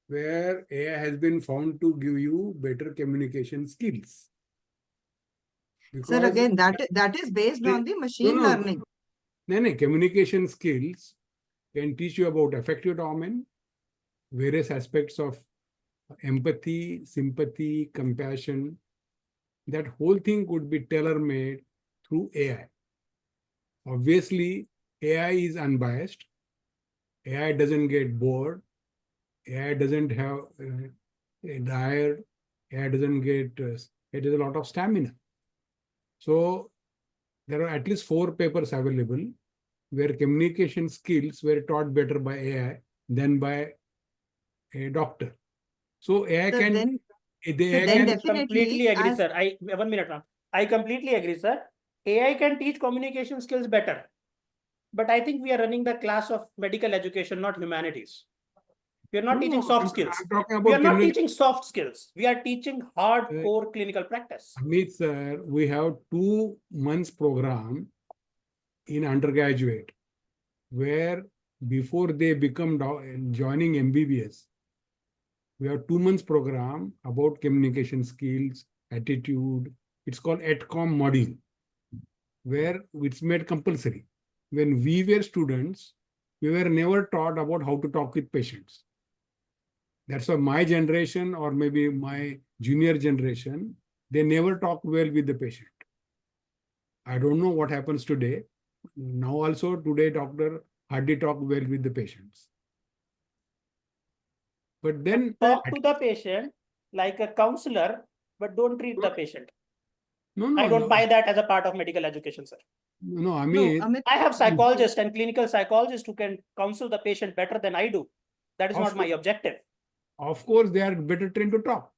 where AI has been found to give you better communication skills. Sir, again, that is based on the machine learning. No, communication skills can teach you about affective domain, various aspects of empathy, sympathy, compassion. That whole thing could be tailor-made through AI. Obviously, AI is unbiased. AI doesn't get bored. AI doesn't have a diet. AI doesn't get, it has a lot of stamina. So there are at least 4 papers available where communication skills were taught better by AI than by a doctor. So AI So can... then Completely agree, sir. 1 minute, ma'am. I completely agree, sir. AI can teach communication skills better. But I think we are running the class of medical education, not humanities. We are not teaching soft skills. We are not teaching soft skills. We are teaching hardcore clinical practice. Amit sir, we have 2 months program in undergraduate where before they become joining MBBS, we have 2 months program about communication skills, attitude. It's called EdCom module, where it's made compulsory. When we were students, we were never taught about how to talk with patients. That's why my generation or maybe my junior generation, they never talk well with the patient. I don't know what happens today. Now also today, doctor hardly talk well with the patients. But then talk to the patient like a counselor, but don't treat the patient. I don't buy that as a part of medical education, sir. No, Amit, I have psychologists and clinical psychologists who can counsel the patient better than I do. That is not my objective. Of course, they are better trained to talk.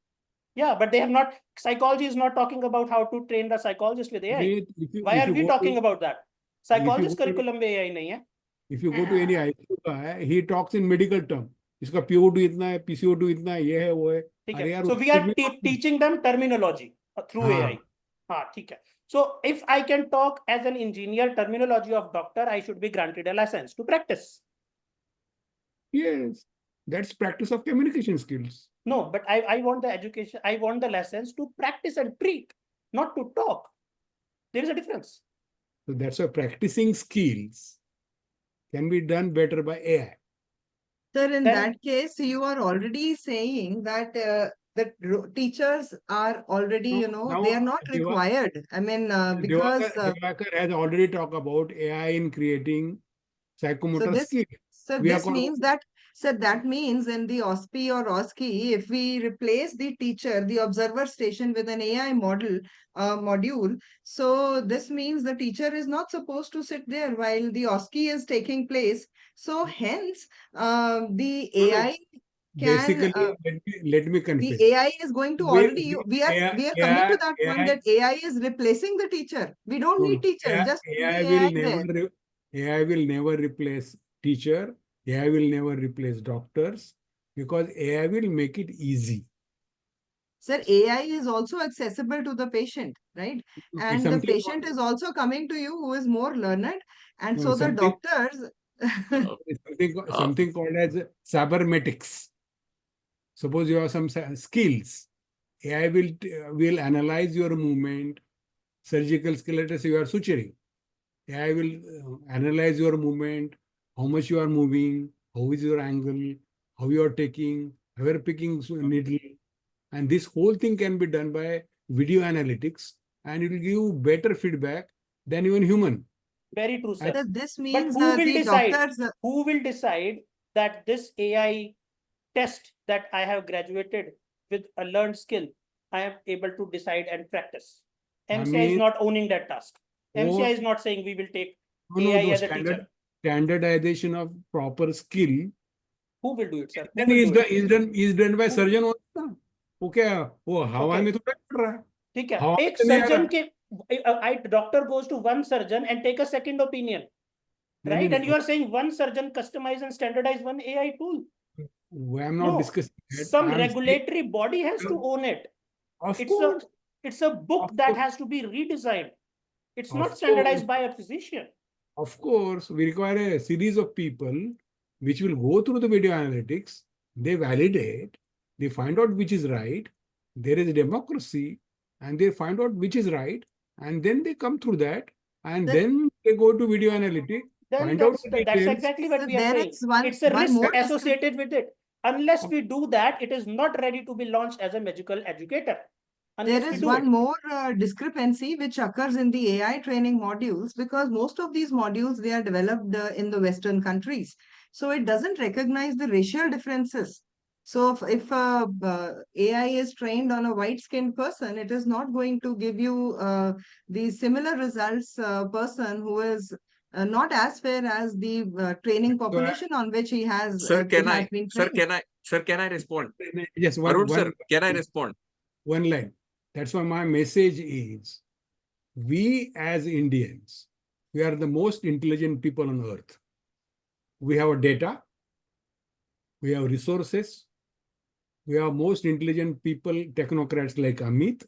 Yeah, but they have not. Psychology is not talking about how to train the psychologist with AI. Why are we talking about that? Psychologist curriculum में AI नहीं है. If you go to any ICU guy, he talks in medical term. इसका PO2 इतना है, PCO2 इतना है, ये है, वो है. So we are teaching them terminology through AI. हाँ, ठीक है. So if I can talk as an engineer terminology of doctor, I should be granted a license to practice. Yes, that's practice of communication skills. No, but I want the education, I want the license to practice and treat, not to talk. There is a difference. So that's why practicing skills can be done better by AI. Sir, in Then- that case, you are already saying that teachers are already, Now, they are not Diva- required. I mean, because Diwakar has already talked about AI in creating psychomotor this- skills. so We are this means that, sir, that means in the OSPI or OSCE, if we replace the teacher, the observer station with an AI module, so this means the teacher is not supposed to sit there while the OSCE is taking place. So hence, the No, no. AI Basically, can, let me confess. the AI is going to already, we are coming to that point AI that AI is replacing the teacher. We don't No, need no. teachers, just put AI the will AI there. never AI will never replace teacher. AI will never replace doctors because AI will make it easy. Sir, AI is also accessible to the patient, right? It's And the something patient called- is also coming to you who is more learned. And No, so the something- doctors, it's something called as cybernetics. Suppose you have some skills. AI will analyze your movement, surgical skill. Let us say you are suturing. AI will analyze your movement, how much you are moving, how is your angle, how you are taking, how you are picking needle. And this whole thing can be done by video analytics, and it will give you better feedback than even human. Very true, sir. sir, this But means who will the decide? doctors, Who will decide that this AI test that I have graduated with a learned skill, I am able to decide and practice? MCI is not owning that task. MCI is not saying we will take AI as a teacher. Standardization of proper skill. Who will do it, sir? Who Then will do it? is done by surgeon also. Okay, वो हवा में थोड़ा कर रहा है. ठीक है. हवा एक में नहीं आ surgeon रहा. के doctor goes to one surgeon and take a second opinion, right? And you are saying one surgeon customize and standardize one AI tool. I'm not discussing that. Some regulatory body has to own it. Of course. It's a book Of that course. has to be redesigned. It's Of not standardized course. by a physician. Of course, we require a series of people which will go through the video analytics. They validate, they find out which is right. There is a democracy, and they find out which is right, and then they come through that, and then they go to video analytics. Then Find out that's, the that's details. exactly what So we are there saying. is one- It's a one risk more associated with it. Unless we do that, it is not ready to be launched as a medical educator. Unless there we is do one it. more discrepancy which occurs in the AI training modules, because most of these modules, they are developed in the Western countries. So it doesn't recognize the racial differences. So if AI is trained on a white-skinned person, it is not going to give you the similar results person who is not as fair as the training population on which he has, Sir, it has been trained. can I respond? Yes, Arun, sir, can I respond? One line. That's why my message is, we as Indians, we are the most intelligent people on earth. We have data, we have resources, we are most intelligent people, technocrats like Amit,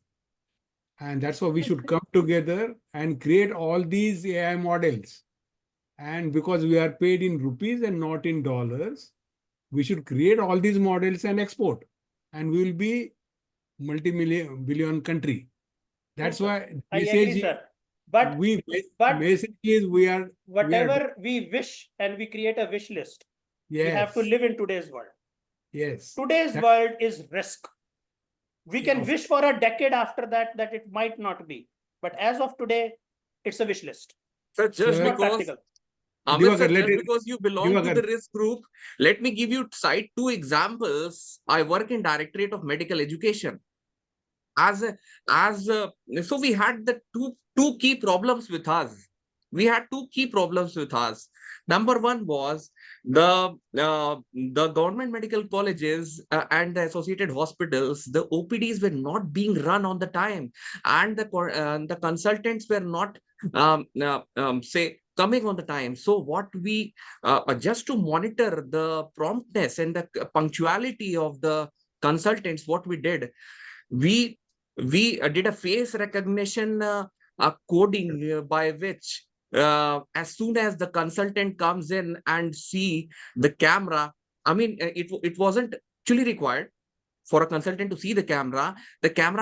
and that's why we should come together and create all these AI models. And because we are paid in rupees and not in dollars, we should create all these models and export, and we will be multi-billion country. That's why I agree, sir. But message is whatever we wish and we create a wish list. Yes. We have to live in today's world. Yes. Today's world is risk. We can Yes. wish for a decade after that it might not be. But as of today, it's a wish list. Sir, It's just not because practical. Amit sir, Diwakar, just because you belong to Diwakar. the risk group, let me give you cite two examples. I work in Directorate of Medical Education. So we had the two key problems with us. We had two key problems with us. Number one was the government medical colleges and the associated hospitals. The OPDs were not being run on the time, and the consultants were not say coming on the time. So what we just to monitor the promptness and the punctuality of the consultants, what we did, we did a face recognition a coding by which as soon as the consultant comes in and see the camera, I mean, it wasn't actually required for a consultant to see the camera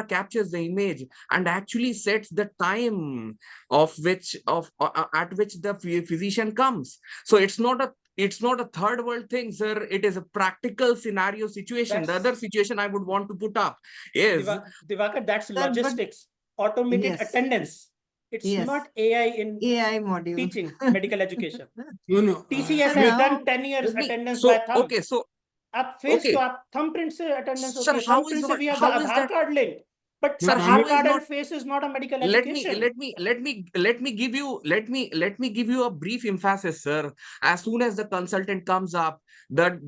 captures the image and actually sets the time of which of at which the physician comes. So it's not a third world thing, sir. It is a practical scenario situation. The other situation I would want to put up is Divakar, that's Sir, but- logistics, automated Yes. attendance. It's Yes. not AI in AI module. teaching medical education. No. TCS Sir, has now- done 10 years let me- attendance so by thumb. okay, so आप face okay. तो आप thumbprint से attendance Sir, होती है, how is thumbprint से not- we have how the is Aadhaar that- card linked, but No, Aadhaar Amit- card not- and face is not a medical let me education. let me give you a brief emphasis, sir. As soon as the consultant comes up, the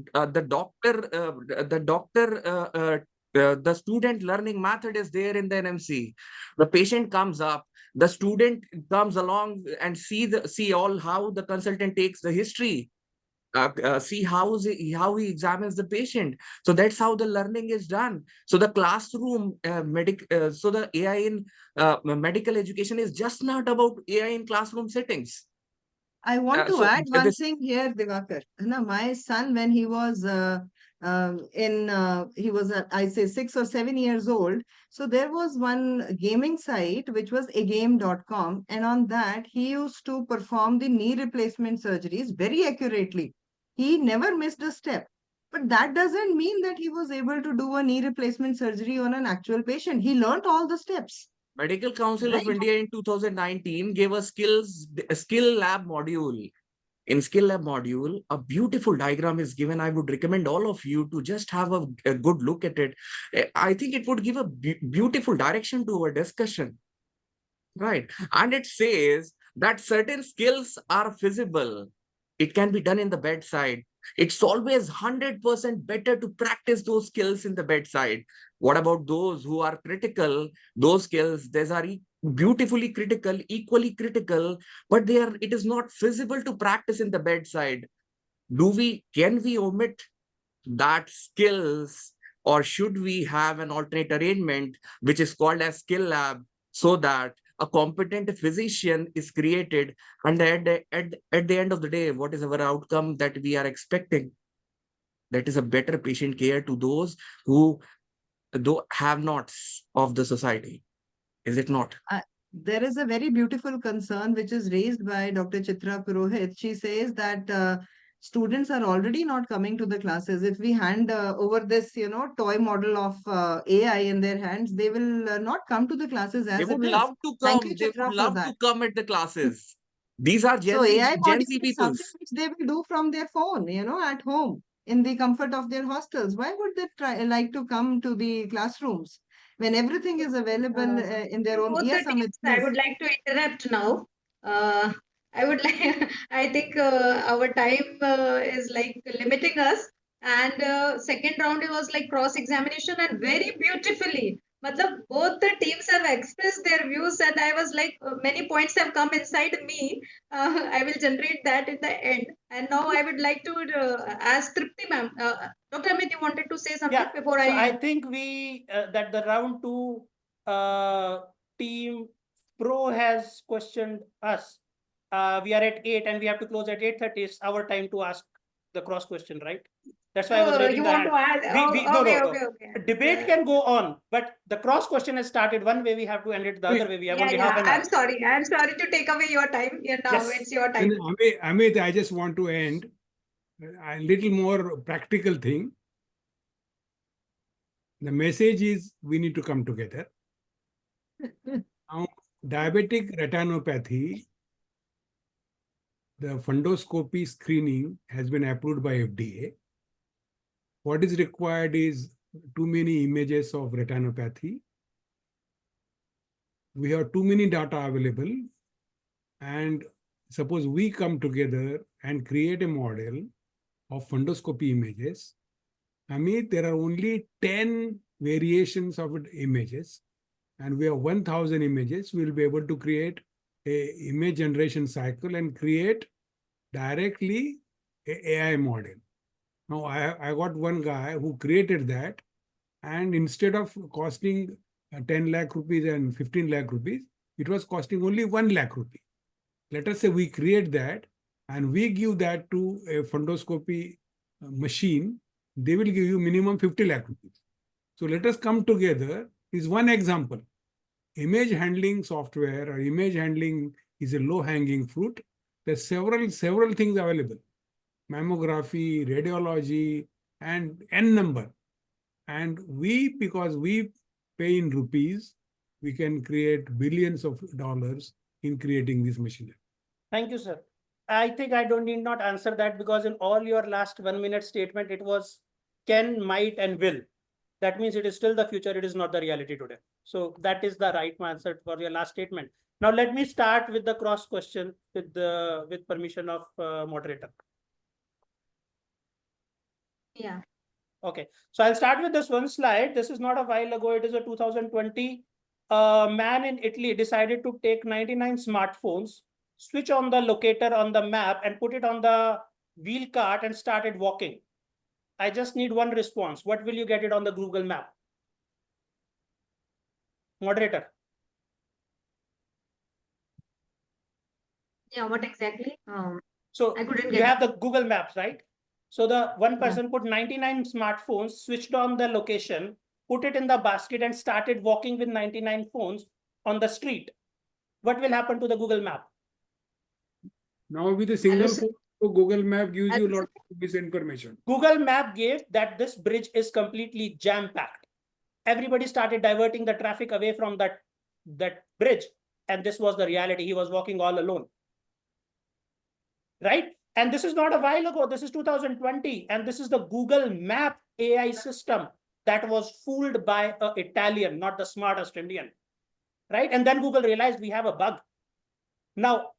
student learning method is there in the NMC. The patient comes up, the student comes along and see all how the consultant takes the history. See how he examines the patient. So that's how the learning is done. So the classroom so the AI in medical education is just not about AI in classroom settings. I want to so add one this- thing here, Diwakar. Now, my son, when he was I say 6 or 7 years old. So there was one gaming site, which was agame.com. And on that, he used to perform the knee replacement surgeries very accurately. He never missed a step. But that doesn't mean that he was able to do a knee replacement surgery on an actual patient. He learned all the steps. Medical Council of Right. India in 2019 gave a skill lab module. In skill lab module, a beautiful diagram is given. I would recommend all of you to just have a good look at it. I think it would give a beautiful direction to our discussion. Right. And it says that certain skills are feasible. It can be done in the bedside. It's always 100% better to practice those skills in the bedside. What about those who are critical? Those skills, these are beautifully critical, equally critical, but it is not feasible to practice in the bedside. Can we omit that skills, or should we have an alternate arrangement which is called as skill lab, so that a competent physician is created, and at the end of the day, what is our outcome that we are expecting? That is a better patient care to those who have nots of the society. Is it not? There is a very beautiful concern which is raised by Dr. Chitra Purohit. She says that students are already not coming to the classes. If we hand over this, toy model of AI in their hands, they will not come to the classes as They would it is. love to Thank come. you, They Chitra, would for love that. to come at the classes. These are So AI Gen module Z is peoples. something which they will do from their phone, at home, in the comfort of their hostels. Why would they like to come to the classrooms when everything is available in their own? Both Yes, the Amit, teams, I please. would like to interrupt now. I would like, I think our time is like limiting us. And second round, it was like cross-examination and very beautifully. Matlab, both the teams have expressed their views, and I was like, many points have come inside me. I will generate that in the end. And now I would like to ask Tripti ma'am. Dr. Amit, you wanted to say something before so I I think that the round 2 team Pro has questioned us. We are at 8 and we have to close at 8:30. It's our time to ask the cross question, right? That's why I was raising you the want hand. to add? Okay. Debate can go on, but the cross question has started. One way we have to end it, the other way we have only half an hour. I'm sorry to take away your time. Now Yes. it's your time. Amit, I just want to end a little more practical thing. The message is we need to come together. Now, diabetic retinopathy, the fundoscopy screening has been approved by FDA. What is required is too many images of retinopathy. We have too many data available, and suppose we come together and create a model of fundoscopy images. I mean, there are only 10 variations of images, and we have 1,000 images. We'll be able to create a image generation cycle and create directly an AI model. Now, I got one guy who created that, and instead of costing 10 lakh rupees and 15 lakh rupees, it was costing only 1 lakh rupee. Let us say we create that and we give that to a fundoscopy machine, they will give you minimum 50 lakh rupees. So let us come together is one example. Image handling software or image handling is a low-hanging fruit. There's several things available. Mammography, radiology, and N number. And because we pay in rupees, we can create billions of dollars in creating this machinery. Thank you, sir. I think I don't need not answer that, because in all your last 1 minute statement, it was can, might, and will. That means it is still the future. It is not the reality today. So that is the right answer for your last statement. Now let me start with the cross question with permission of moderator. Yeah. Okay, so I'll start with this one slide. This is not a while ago. It is a 2020. A man in Italy decided to take 99 smartphones, switch on the locator on the map, and put it on the wheel cart and started walking. I just need one response. What will you get it on the Google map? Moderator. Yeah, what exactly? So I couldn't you get have the Google Maps, right? So the one person put 99 smartphones, switched on the location, put it in the basket, and started walking with 99 phones on the street. What will happen to the Google Map? Now with a single phone, Google Map gives you a lot of misinformation. Google Map gave that this bridge is completely jam-packed. Everybody started diverting the traffic away from that bridge. And this was the reality. He was walking all alone. Right? And this is not a while ago. This is 2020. And this is the Google Map AI system that was fooled by an Italian, not the smartest Indian. Right? And then Google realized we have a bug. Now,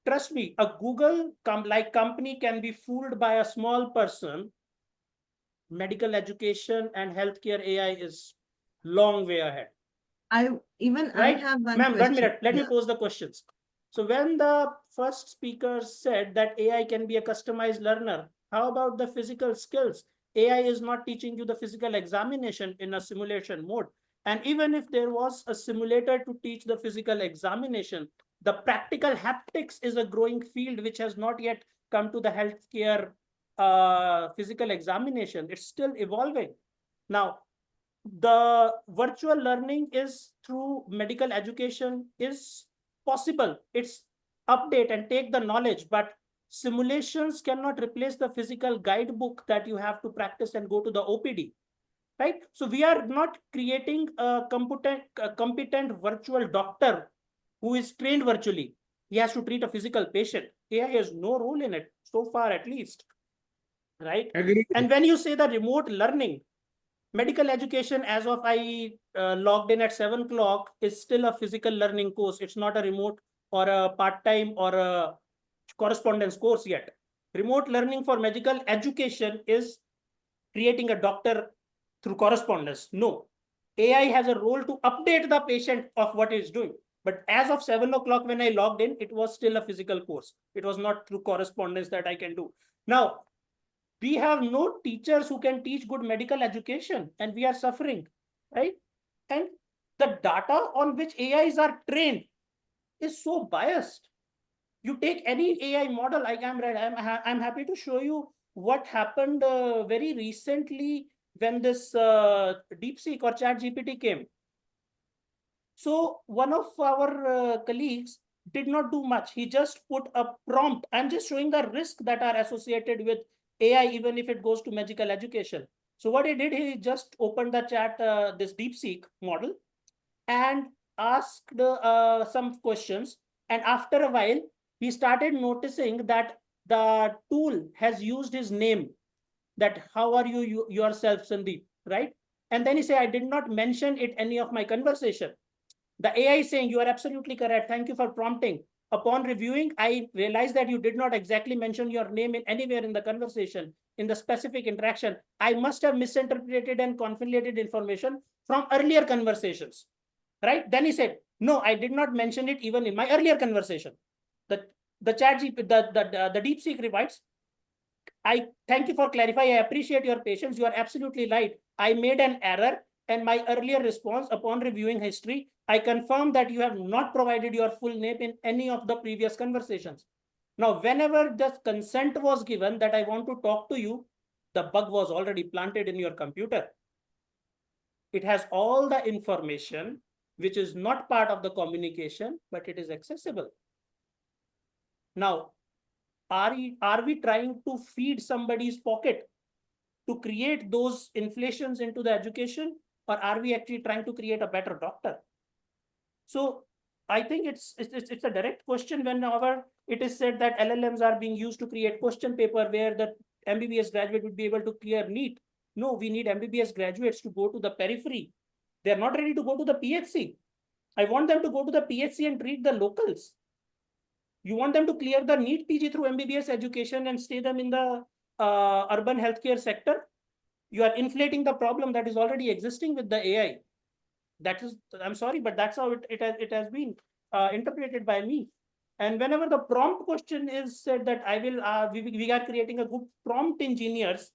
trust me, a Google like company can be fooled by a small person. Medical education and healthcare AI is long way ahead. I have one Ma'am, question. 1 minute. Let me pose the questions. So when the first speaker said that AI can be a customized learner, how about the physical skills? AI is not teaching you the physical examination in a simulation mode. And even if there was a simulator to teach the physical examination, the practical haptics is a growing field which has not yet come to the healthcare physical examination. It's still evolving. Now, the virtual learning is through medical education is possible. It's update and take the knowledge, but simulations cannot replace the physical guidebook that you have to practice and go to the OPD, right? So we are not creating a competent virtual doctor who is trained virtually. He has to treat a physical patient. AI has no role in it, so far at least, right? Agreed. And when you say the remote learning, medical education, as of I logged in at 7 o'clock, is still a physical learning course. It's not a remote or a part-time or a correspondence course yet. Remote learning for medical education is creating a doctor through correspondence. No. AI has a role to update the patient of what it's doing. But as of 7 o'clock when I logged in, it was still a physical course. It was not through correspondence that I can do. Now, we have no teachers who can teach good medical education, and we are suffering, right? And the data on which AIs are trained is so biased. You take any AI model, like I'm happy to show you what happened very recently when this DeepSeek or ChatGPT came. So one of our colleagues did not do much. He just put a prompt. I'm just showing the risk that are associated with AI, even if it goes to medical education. So what he did, he just opened the chat, this DeepSeek model, and asked some questions. And after a while, he started noticing that the tool has used his name, that how are you yourself, Sandeep, right? And then he said, I did not mention it any of my conversation. The AI is saying, you are absolutely correct. Thank you for prompting. Upon reviewing, I realized that you did not exactly mention your name in anywhere in the conversation, in the specific interaction. I must have misinterpreted and conflated information from earlier conversations, right? Then he said, no, I did not mention it even in my earlier conversation. The DeepSeek replies, I thank you for clarifying. I appreciate your patience. You are absolutely right. I made an error. And my earlier response upon reviewing history, I confirm that you have not provided your full name in any of the previous conversations. Now, whenever the consent was given that I want to talk to you, the bug was already planted in your computer. It has all the information which is not part of the communication, but it is accessible. Now, are we trying to feed somebody's pocket to create those inflations into the education, or are we actually trying to create a better doctor? So I think it's a direct question whenever it is said that LLMs are being used to create question paper where the MBBS graduate would be able to clear NEET. No, we need MBBS graduates to go to the periphery. They're not ready to go to the PHC. I want them to go to the PHC and treat the locals. You want them to clear the NEET PG through MBBS education and stay them in the urban healthcare sector. You are inflating the problem that is already existing with the AI. That is, I'm sorry, but that's how it has been interpreted by me. And whenever the prompt question is said that we are creating a good prompt engineers,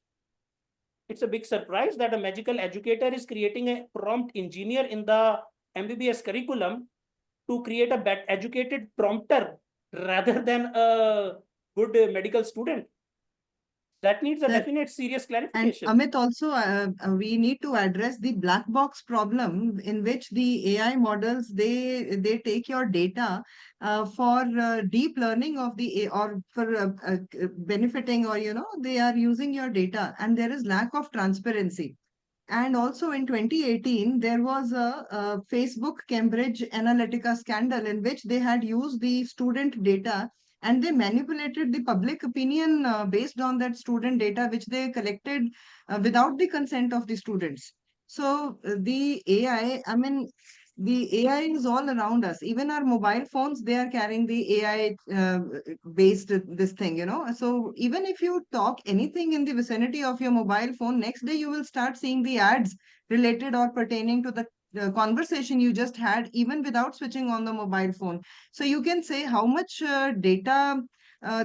it's a big surprise that a medical educator is creating a prompt engineer in the MBBS curriculum to create a better educated prompter rather than a good medical student. That needs a definite serious clarification. And Amit, also we need to address the black box problem in which the AI models they take your data for deep learning of the or for benefiting, or they are using your data, and there is lack of transparency. And also in 2018, there was a Facebook Cambridge Analytica scandal in which they had used the student data and they manipulated the public opinion based on that student data, which they collected without the consent of the students. So the AI, I mean, the AI is all around us. Even our mobile phones, they are carrying the AI based this thing, So even if you talk anything in the vicinity of your mobile phone, next day you will start seeing the ads related or pertaining to the conversation you just had, even without switching on the mobile phone. So you can say how much data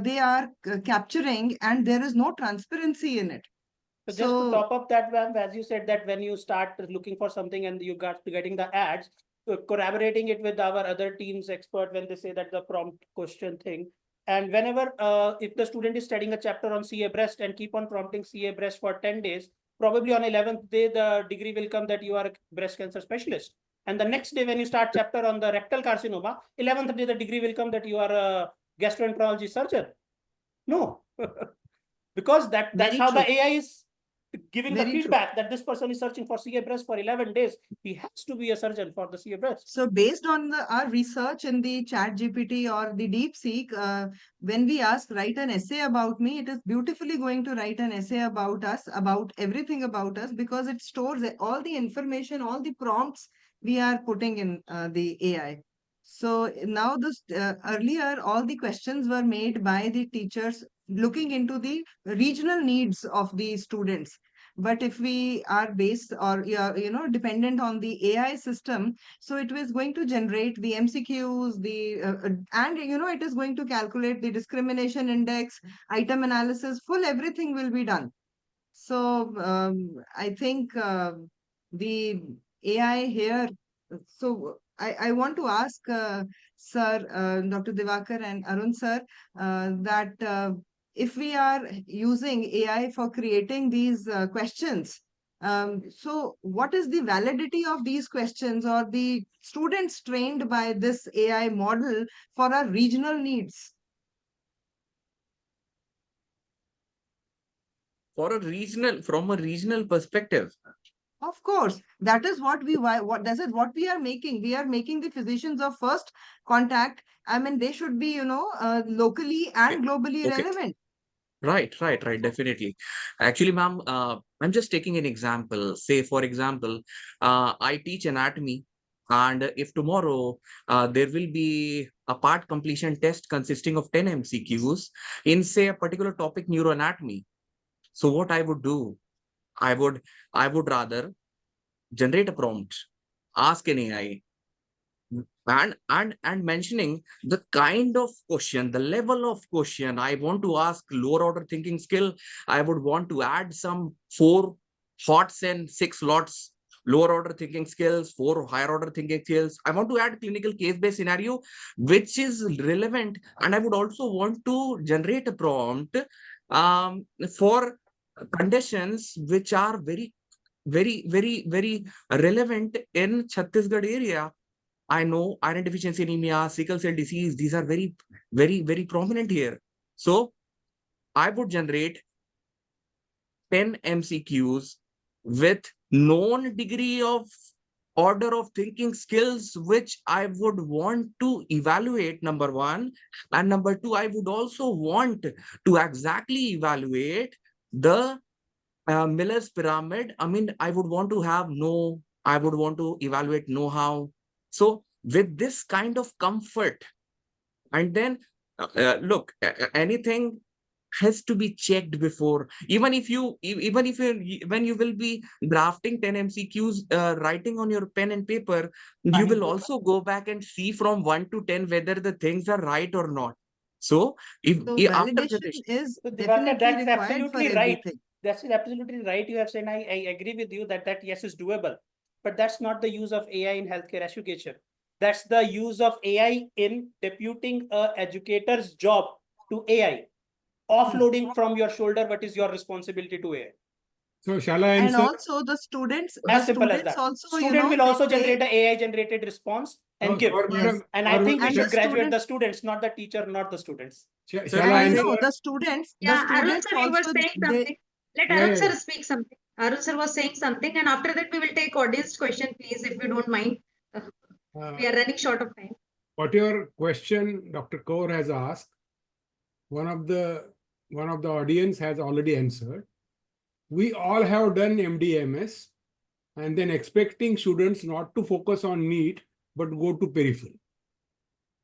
they are capturing, and there is no transparency in it. So just to top up that, as you said, that when you start looking for something and you got getting the ads, corroborating it with our other team's expert when they say that the prompt question thing. And whenever, if the student is studying a chapter on CA breast and keep on prompting CA breast for 10 days, probably on 11th day, the degree will come that you are a breast cancer specialist. And the next day, when you start chapter on the rectal carcinoma, 11th day, the degree will come that you are a gastroenterology surgeon. No, because that's how the AI is giving the feedback that this person is searching for CA breast for 11 days. He has to be a surgeon for the CA breast. So based on our research in the chat GPT or the DeepSeek, when we ask write an essay about me, it is beautifully going to write an essay about us, about everything about us, because it stores all the information, all the prompts we are putting in the AI. So now this earlier, all the questions were made by the teachers looking into the regional needs of the students. But if we are based or dependent on the AI system, so it was going to generate the MCQs, and it is going to calculate the discrimination index, item analysis, full everything will be done. So I think the AI here. So I want to ask Sir Dr. Diwakar and Arun sir that if we are using AI for creating these questions, so what is the validity of these questions or the students trained by this AI model for our regional needs? From a regional perspective. Of course, that is what we are making. We are making the physicians of first contact. I mean, they should be, locally and globally relevant. Right, definitely. Actually, ma'am, I'm just taking an example. Say, for example, I teach anatomy, and if tomorrow there will be a part completion test consisting of 10 MCQs in, say, a particular topic, neuroanatomy. So what I would do, I would rather generate a prompt, ask an AI, and mentioning the kind of question, the level of question I want to ask, lower order thinking skill. I would want to add some 4 hots and 6 lots lower order thinking skills, 4 higher order thinking skills. I want to add clinical case-based scenario, which is relevant. And I would also want to generate a prompt for conditions which are very relevant in Chhattisgarh area. I know iron deficiency anemia, sickle cell disease, these are very prominent here. So I would generate 10 MCQs with known degree of order of thinking skills, which I would want to evaluate, number one. And number two, I would also want to exactly evaluate the Miller's pyramid. I mean, I would want to evaluate know-how. So with this kind of comfort, and then look, anything has to be checked before, even if you when you will be drafting 10 MCQs, writing on your pen and paper, you will also go back and see from 1 to 10 whether the things are right or not. So if So after validation is So Diwakar, that definitely is required for absolutely right. everything. That's absolutely right. You have said, I agree with you that yes is doable, but that's not the use of AI in healthcare education. That's the use of AI in deputing a educator's job to AI, offloading from your shoulder what is your responsibility to AI. So shall I And answer? also the students As simple as that. also, Student will also they- generate an AI generated response and give. Or madam, And or I think we and should the graduate student- the students, not the teacher, not the students. shall I answer? No, the students, Yeah, the Arun students sir, you were also, saying they, something. Let Yeah, Arun yeah, sir yeah. speak something. Arun sir was saying something, and after that we will take audience question, please, if you don't mind. We are running short of time. What your question, Dr. Kaur has asked, one of the audience has already answered. We all have done MDMS and then expecting students not to focus on NEET but go to peripheral.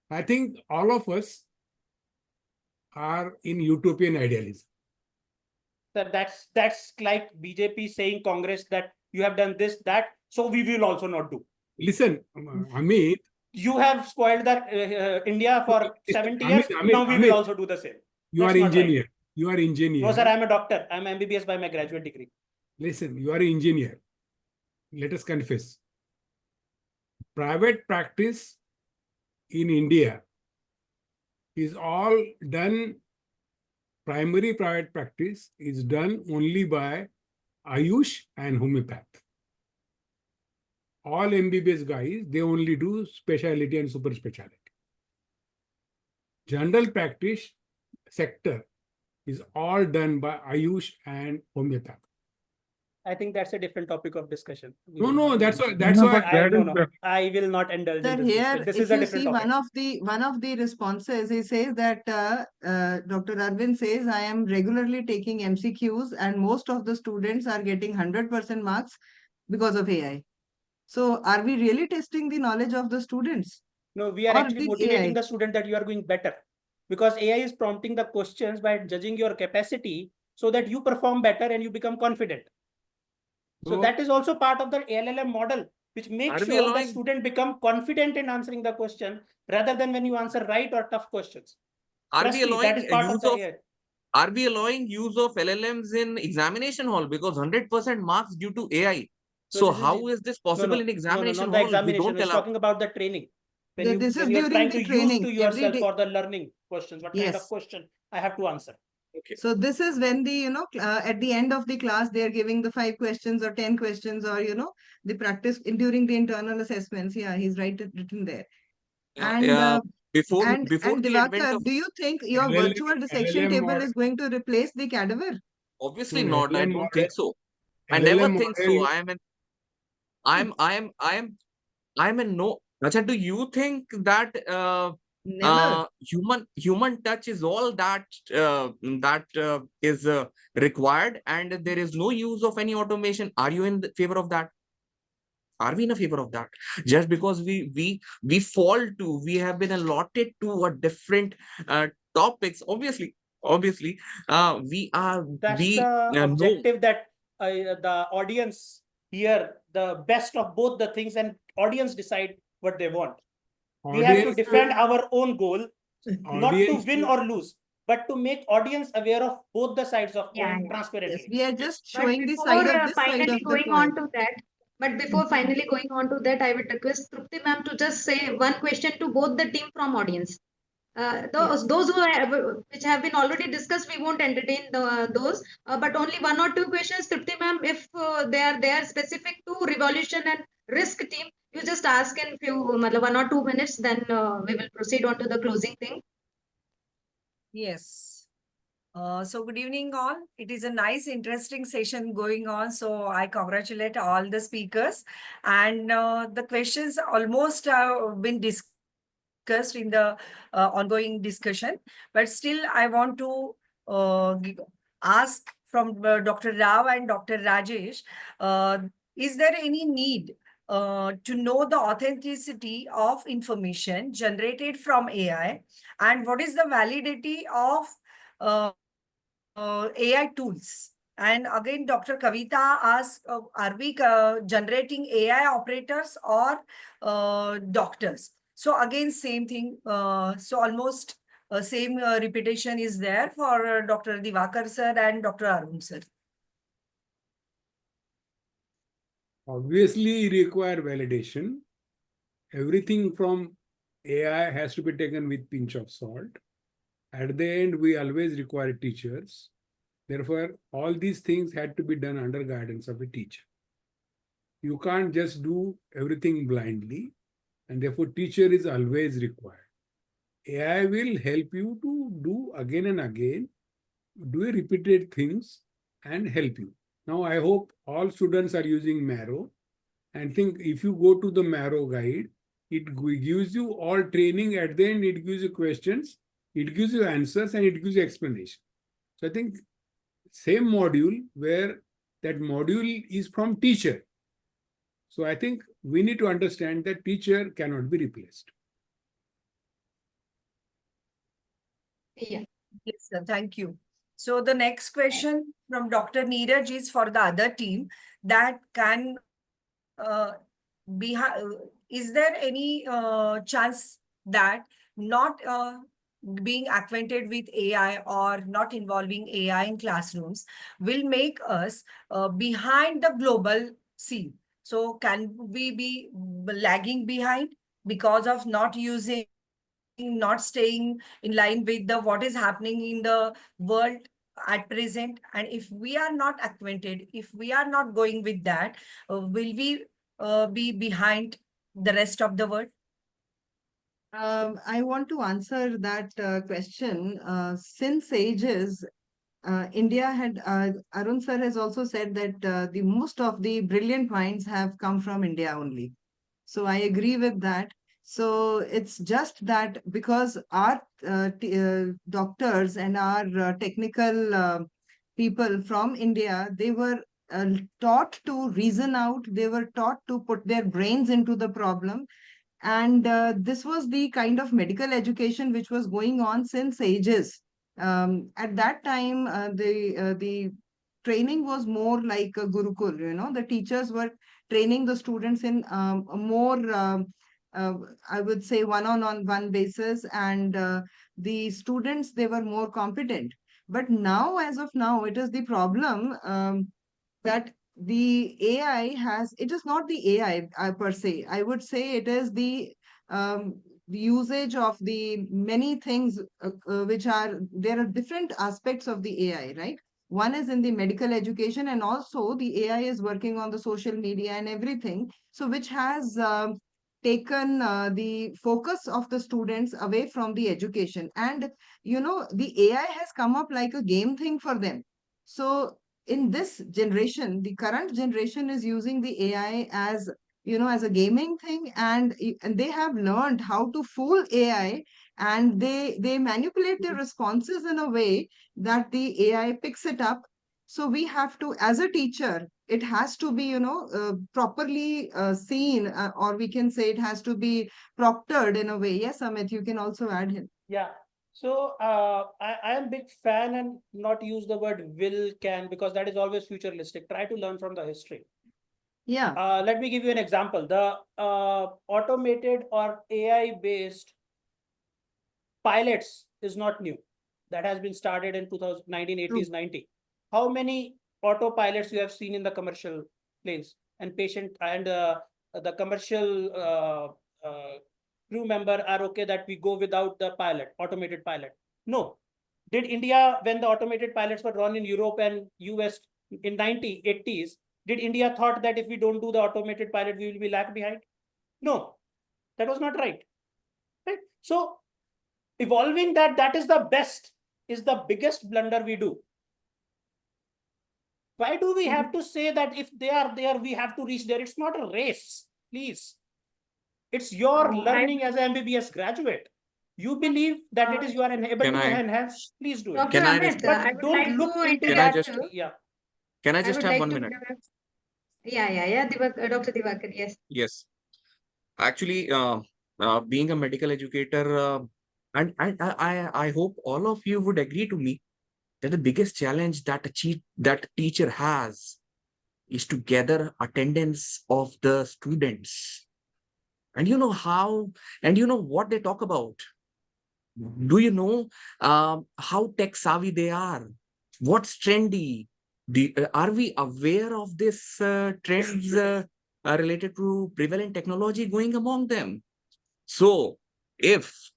I think all of us are in utopian idealism. That's like BJP saying Congress that you have done this, that, so we will also not do. Listen, Amit. You have spoiled that India for 70 years. Amit, Now we will also do the same. You That's are not engineer. right. You are engineer. No, sir, I'm a doctor. I'm MBBS by my graduate degree. Listen, you are an engineer. Let us confess. Private practice in India is all done, primary private practice is done only by Ayush and homeopath. All MBBS guys, they only do specialty and super specialty. General practice sector is all done by Ayush and homeopath. I think that's a different topic of discussion. No, that's why. I will not indulge sir, in this. here, This if is a you different see topic. one of the responses, he says that Dr. Arvind says, I am regularly taking MCQs and most of the students are getting 100% marks because of AI. So are we really testing the knowledge of the students? No, we are Or actually did motivating AI? the student that you are going better, because AI is prompting the questions by judging your capacity so that you perform better and you become confident. So that is also part of the LLM model, which makes sure the student become confident in answering the question rather than when you answer right or tough questions. Are we allowing that is part of the AI. Are we allowing use of LLMs in examination hall, because 100% marks due to AI? So how is this possible in examination not the hall? examination. It's talking about the training. When you're trying to use to yourself for the learning questions, what kind of question I have to answer. Okay. So this is when the, at the end of the class, they're giving the 5 questions or 10 questions or, the practice during the internal assessments. Yeah, he's written there. And before Diwakar, do you think your virtual dissection table is going to replace the cadaver? Obviously not. I don't think so. I never think so. I'm in no. Acha, do you think that human touch is all that is required, and there is no use of any automation? Are you in favor of that? Are we in a favor of that? Just because we have been allotted to a different topics. Obviously, we are. That's the objective that the audience hear the best of both the things, and audience decide what they want. We have to defend our own goal, not to win or lose, but to make audience aware of both the sides of coin transparently. Yes, we are just showing the side of this side of the going coin. on to that, But before finally going on to that, I would request Trupti ma'am to just say one question to both the team from audience. Those who have, which have been already discussed, we won't entertain those. But only one or two questions, Trupti ma'am, if they are specific to revolution and risk team, you just ask in few, 1 or 2 minutes. Then we will proceed on to the closing thing. Yes. So good evening all. It is a nice, interesting session going on. So I congratulate all the speakers. And the questions almost have been discussed in the ongoing discussion. But still, I want to ask from Dr. Rao and Dr. Rajesh, is there any need to know the authenticity of information generated from AI? And what is the validity of AI tools? And again, Dr. Kavita asked, are we generating AI operators or doctors? So again, same thing. So almost same repetition is there for Dr. Diwakar sir and Dr. Arun sir. Obviously require validation. Everything from AI has to be taken with pinch of salt. At the end, we always require teachers. Therefore, all these things had to be done under guidance of a teacher. You can't just do everything blindly, and therefore teacher is always required. AI will help you to do again and again, do repeated things and help you. Now, I hope all students are using Marrow, and think if you go to the Marrow guide, it gives you all training. At the end, it gives you questions, it gives you answers, and it gives you explanation. So I think same module where that module is from teacher. So I think we need to understand that teacher cannot be replaced. Yeah. Yes, sir. Thank you. So the next question from Dr. Neeraj is for the other team that can is there any chance that not being acquainted with AI or not involving AI in classrooms will make us behind the global scene? So can we be lagging behind because of not using, not staying in line with the what is happening in the world at present? And if we are not acquainted, if we are not going with that, will we be behind the rest of the world? I want to answer that question. Since ages, India had, Arun sir has also said that the most of the brilliant minds have come from India only. So I agree with that. So it's just that because our doctors and our technical people from India, they were taught to reason out, they were taught to put their brains into the problem. And this was the kind of medical education which was going on since ages. At that time, the training was more like a gurukul. The teachers were training the students in a more, I would say, one-on-one basis, and the students, they were more competent. But now, as of now, it is the problem that the AI has, it is not the AI per se. I would say it is the usage of the many things which are, there are different aspects of the AI, right? One is in the medical education, and also the AI is working on the social media and everything. So which has taken the focus of the students away from the education. And, the AI has come up like a game thing for them. So in this generation, the current generation is using the AI as, as a gaming thing, and they have learned how to fool AI, and they manipulate their responses in a way that the AI picks it up. So we have to, as a teacher, it has to be, properly seen, or we can say it has to be proctored in a way. Yes, Amit, you can also add in. Yeah. So I am big fan and not use the word will, can, because that is always futuristic. Try to learn from the history. Yeah. Let me give you an example. The automated or AI-based pilots is not new. That has been started in 1980s, 90. How many autopilots you have seen in the commercial planes? and patient and the commercial crew member are okay that we go without the pilot, automated pilot. No. Did India, when the automated pilots were run in Europe and US in 1980s, did India thought that if we don't do the automated pilot, we will be lag behind? No, that was not right. Right? So evolving that is the best, is the biggest blunder we do. Why do we have to say that if they are there, we have to reach there? It's not a race, please. It's your learning as an MBBS graduate. You believe that it is you are able to enhance, please do it. Dr. Can I Amit, respond? I would Don't like look to into interrupt that. you. Yeah. Can I I just would have like 1 to minute? interrupt. Yeah. Dr. Diwakar, yes. Yes. Actually, being a medical educator, and I hope all of you would agree to me that the biggest challenge that that teacher has is to gather attendance of the students. And you know how, and you know what they talk about. Do you know how tech savvy they are? What's trendy? Are we aware of this trends related to prevalent technology going among them? So, if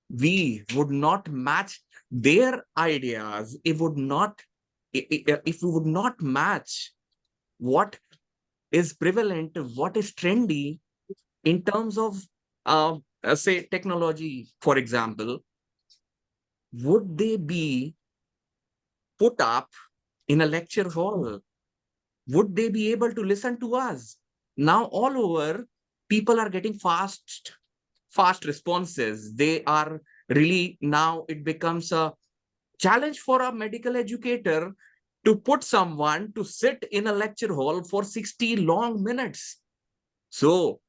we would not match their ideas, if we would not match what is prevalent, what is trendy in terms of, say, technology, for example, would they be put up in a lecture hall? Would they be able to listen to us? Now, all over, people are getting fast responses. They are really, now it becomes a challenge for a medical educator to put someone to sit in a lecture hall for 60 long minutes. So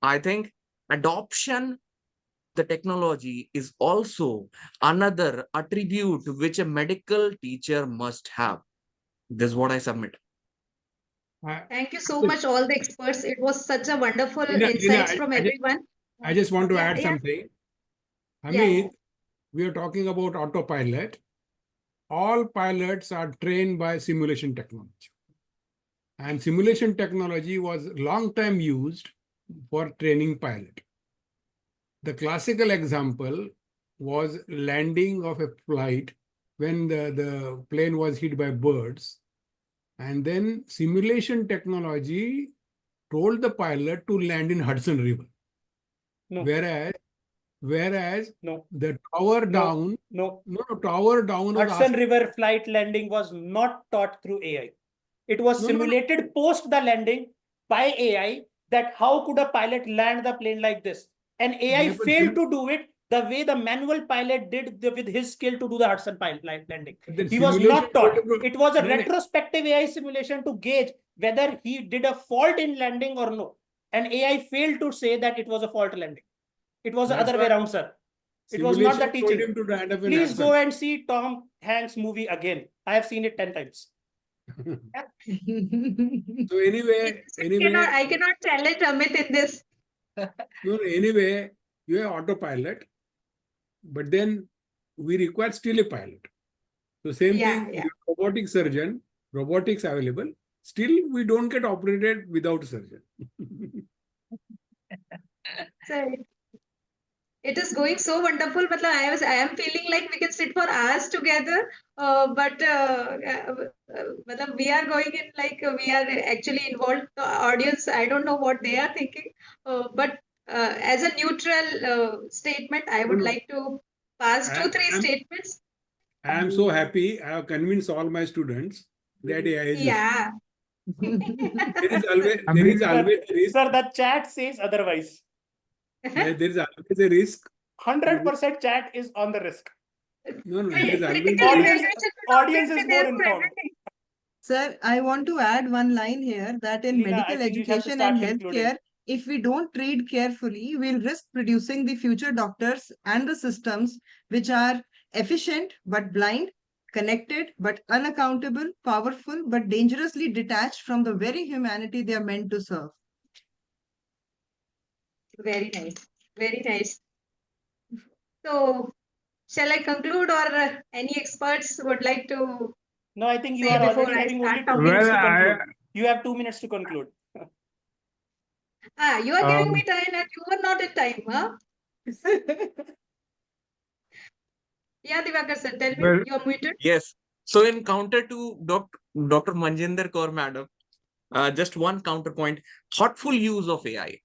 I think adoption, the technology is also another attribute which a medical teacher must have. This is what I submit. Thank you so much, all the experts. It was such a wonderful Leena, insights from everyone. I just want to Yeah, add yeah. something. Yeah. Amit, we are talking about autopilot. All pilots are trained by simulation technology. And simulation technology was long time used for training pilot. The classical example was landing of a flight when the plane was hit by birds. And then simulation technology told the pilot to land in Hudson River. No. Whereas No. the tower down, tower down. Hudson River flight landing was not taught through AI. It was simulated post the landing by AI, that how could a pilot land the plane like this? And AI failed to do it the way the manual pilot did with his skill to do the Hudson pilot landing. He was not taught. It was a retrospective AI simulation to gauge whether he did a fault in landing or no. And AI failed to say that it was a fault landing. It was the other way around, sir. It was not the teaching. Please go and see Tom Hanks' movie again. I have seen it 10 times. So anyway, I cannot challenge Amit in this. Anyway, you have autopilot, but then we require still a pilot. So same thing, robotic surgeon, robotics available, still we don't get operated without surgeon. So it is going so wonderful. But I am feeling like we can sit for hours together. But we are going in like we are actually involved. The audience, I don't know what they are thinking. But as a neutral statement, I would like to pass 2-3 statements. I am so happy. I have convinced all my students that AI is useful. There is always a risk. Sir, the chat says otherwise. There is always a risk. 100% chat is on the risk. No, there is always audience is more informed. Sir, I want to add one line here that in Leena, medical education and healthcare, if we don't read carefully, we'll risk producing the future doctors and the systems which are efficient but blind, connected but unaccountable, powerful but dangerously detached from the very humanity they are meant to serve. Very nice. Very nice. So, shall I conclude, or any experts would like to? No, I think you are already having only 2 minutes to conclude. You have 2 minutes to conclude. You are giving me Um, time and you are not in time, huh? Yeah, Diwakar sir, tell me, well, you're muted. Yes. So in counter to Dr. Majinder Kaur madam, just one counterpoint: thoughtful use of AI,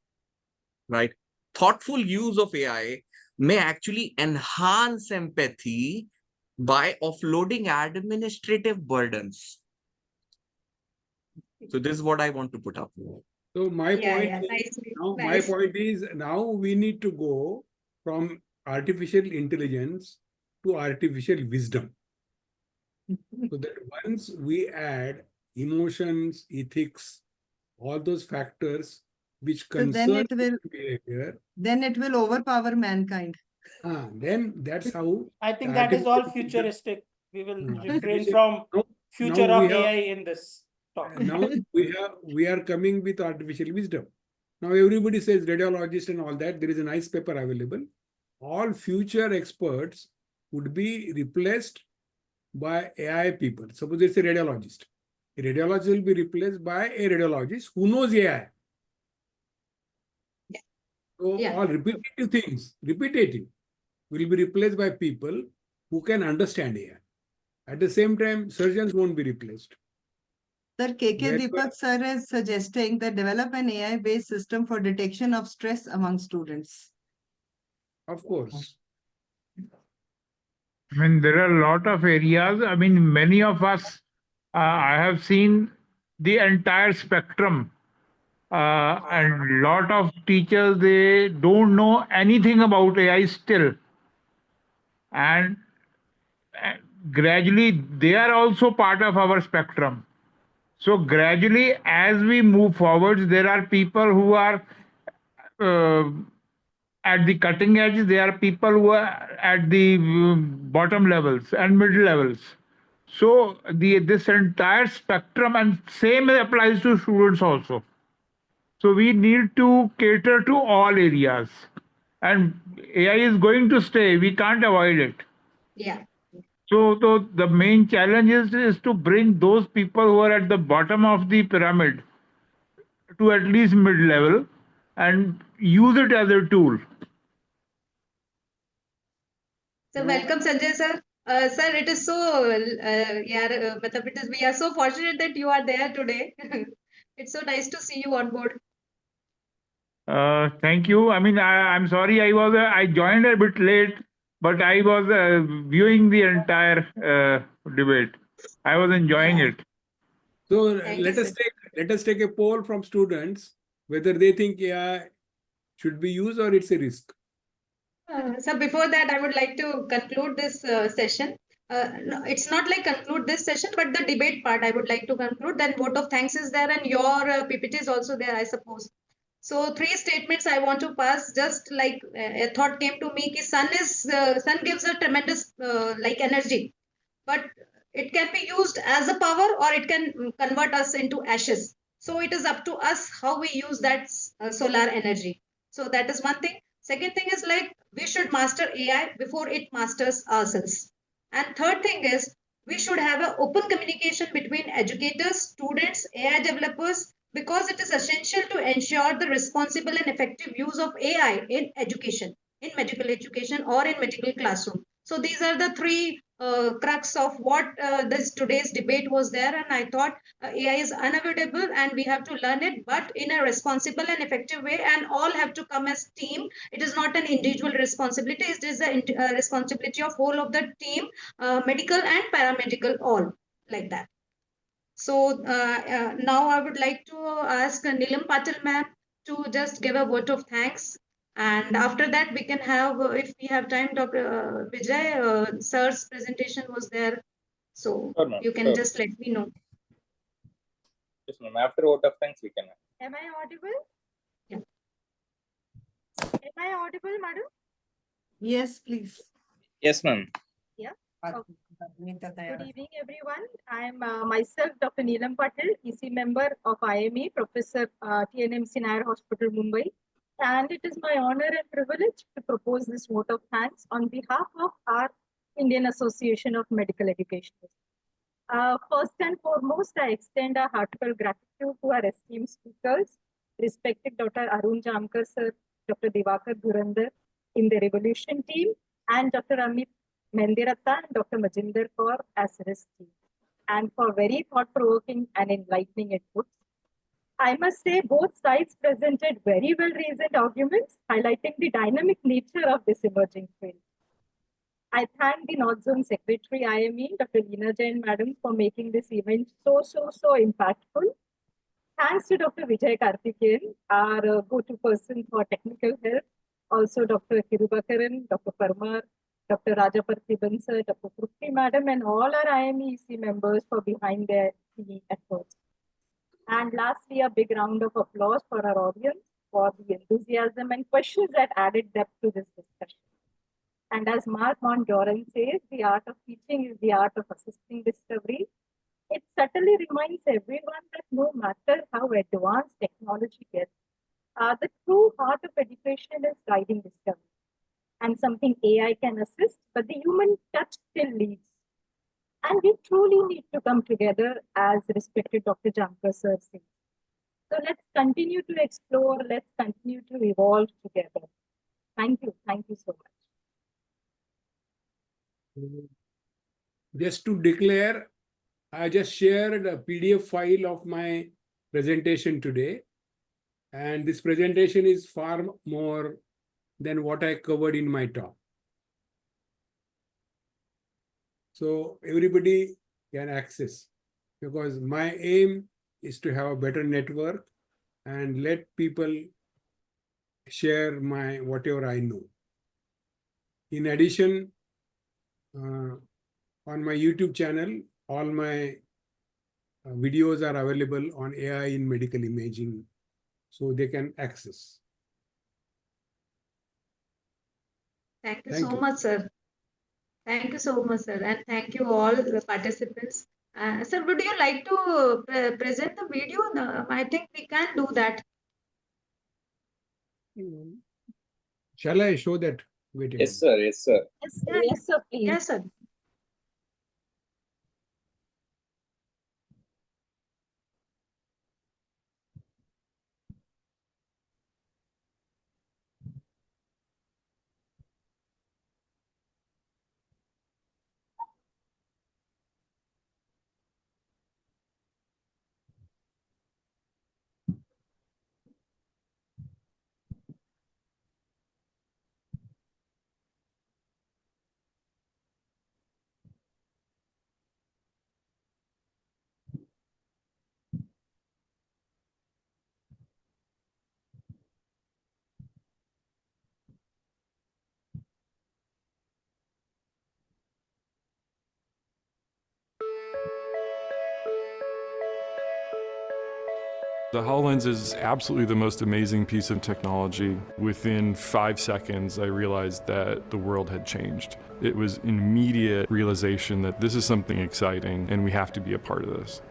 right? Thoughtful use of AI may actually enhance empathy by offloading administrative burdens. So this is what I want to put up. So my Yeah, point yeah, is nicely, now my nice. point is now we need to go from artificial intelligence to artificial wisdom. So that once we add emotions, ethics, all those factors which So concern behavior, then it will overpower mankind. then that's how I think the that is all artificial wisdom- futuristic. We will refrain artificial- from now future we of have AI in this talk. now we are coming with artificial wisdom. Now everybody says radiologist and all that. There is a nice paper available. All future experts would be replaced by AI people. Suppose it's a radiologist. A radiologist will be replaced by a radiologist who knows AI. Yeah. So Yeah. all repetitive things, repetitive, will be replaced by people who can understand AI. At the same time, surgeons won't be replaced. Sir, KK Wherever- Deepak sir is suggesting that develop an AI-based system for detection of stress among students. Of course. I mean, there are a lot of areas. I mean, many of us, I have seen the entire spectrum. And lot of teachers, they don't know anything about AI still. And gradually, they are also part of our spectrum. So gradually, as we move forward, there are people who are at the cutting edge. There are people who are at the bottom levels and middle levels. So this entire spectrum, and same applies to students also. So we need to cater to all areas, and AI is going to stay. We can't avoid it. Yeah. So the main challenge is to bring those people who are at the bottom of the pyramid to at least mid level and use it as a tool. So welcome, Sanjay sir. Sir, it is so, we are so fortunate that you are there today. It's so nice to see you on board. Thank you. I mean, I'm sorry I joined a bit late, but I was viewing the entire debate. I was enjoying it. So Let us take a poll from students whether they think AI should be used or it's a risk. So before that, I would like to conclude this session. No, it's not like conclude this session, but the debate part I would like to conclude. Then vote of thanks is there, and your PPT is also there, I suppose. So 3 statements I want to pass. Just like a thought came to me, ki sun gives a tremendous like energy, but it can be used as a power or it can convert us into ashes. So it is up to us how we use that solar energy. So that is one thing. Second thing is like we should master AI before it masters ourselves. And third thing is we should have an open communication between educators, students, AI developers, because it is essential to ensure the responsible and effective use of AI in education, in medical education or in medical classroom. So these are the 3 crux of what this today's debate was there, and I thought AI is unavoidable and we have to learn it, but in a responsible and effective way, and all have to come as team. It is not an individual responsibility, it is the responsibility of whole of the team, medical and paramedical, all like that. So now I would like to ask Neelam Patil ma'am to just give a word of thanks. And after that, we can have, if we have time, Dr. Vijay, sir's presentation was there. So Sure, ma'am. you can just let me know. Yes, ma'am. After vote of thanks, we can. Am I audible? Yeah. Am I audible, madam? Yes, please. Yes, ma'am. Yeah. Okay. Good evening, everyone. I am myself Dr. Neelam Patil, EC member of IAME, Professor TNMC Nair Hospital, Mumbai. And it is my honor and privilege to propose this vote of thanks on behalf of our Indian Association of Medical Educationists. First and foremost, I extend a heartfelt gratitude to our esteemed speakers respected Dr. Arun Jamkar sir, Dr. Diwakar Dhurandhar in the Revolution team, and Dr. Amit Mehnderatta and Dr. Majinder Kaur as RIS team, and for very thought-provoking and enlightening inputs. I must say both sides presented very well-reasoned arguments, highlighting the dynamic nature of this emerging field. I thank the North Zone Secretary IAME, Dr. Leena Jain Madam, for making this event so impactful. Thanks to Dr. Vijay Karthikeyan, our go-to person for technical help. Also Dr. Kirubakaran, Dr. Parmar, Dr. Rajaparthiban sir, Dr. Trupti Madam, and all our IAME members for behind their efforts. And lastly, a big round of applause for our audience for the enthusiasm and questions that added depth to this discussion. And as Mark Mondauran says, the art of teaching is the art of assisting discovery. It subtly reminds everyone that no matter how advanced technology gets, the true heart of education is guiding discovery. And something AI can assist, but the human touch still leads. And we truly need to come together, as respected Dr. Jamkar sir said. So let's continue to explore, let's continue to evolve together. Thank you so much. Just to declare, I just shared a PDF file of my presentation today. And this presentation is far more than what I covered in my talk. So everybody can access, because my aim is to have a better network and let people share my whatever I know. In addition, on my YouTube channel, all my videos are available on AI in medical imaging, so they can access. Thank you so much, sir. Thank you so much, sir. And thank you all the participants. Sir, would you like to present the video? No, I think we can do that. Shall I show that? Wait a Yes, sir. Yes, sir. Yes, sir, please. Yes, sir. The HoloLens is absolutely the most amazing piece of technology. Within 5 seconds, I realized that the world had changed. It was an immediate realization that this is something exciting and we have to be a part of this.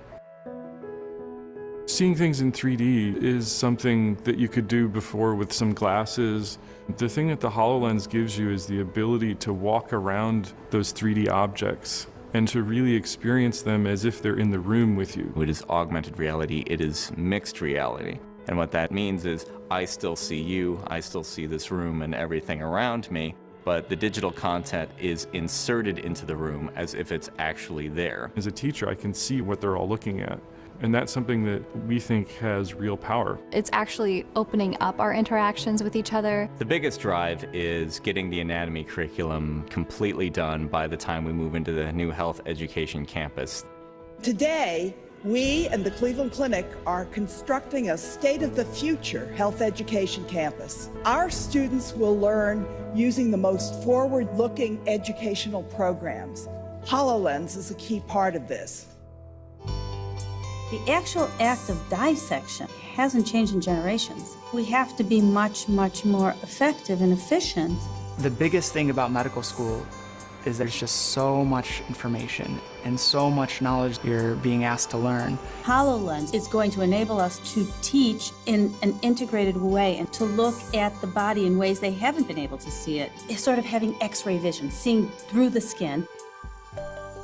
Seeing things in 3D is something that you could do before with some glasses. The thing that the HoloLens gives you is the ability to walk around those 3D objects and to really experience them as if they're in the room with you. It is augmented reality, it is mixed reality. And what that means is I still see you, I still see this room and everything around me, but the digital content is inserted into the room as if it's actually there. As a teacher, I can see what they're all looking at. And that's something that we think has real power. It's actually opening up our interactions with each other. The biggest drive is getting the anatomy curriculum completely done by the time we move into the new health education campus. Today, we and the Cleveland Clinic are constructing a state-of-the-future health education campus. Our students will learn using the most forward-looking educational programs. HoloLens is a key part of this. The actual act of dissection hasn't changed in generations. We have to be much, much more effective and efficient. The biggest thing about medical school is there's just so much information and so much knowledge you're being asked to learn. HoloLens is going to enable us to teach in an integrated way and to look at the body in ways they haven't been able to see it. It's sort of having X-ray vision, seeing through the skin.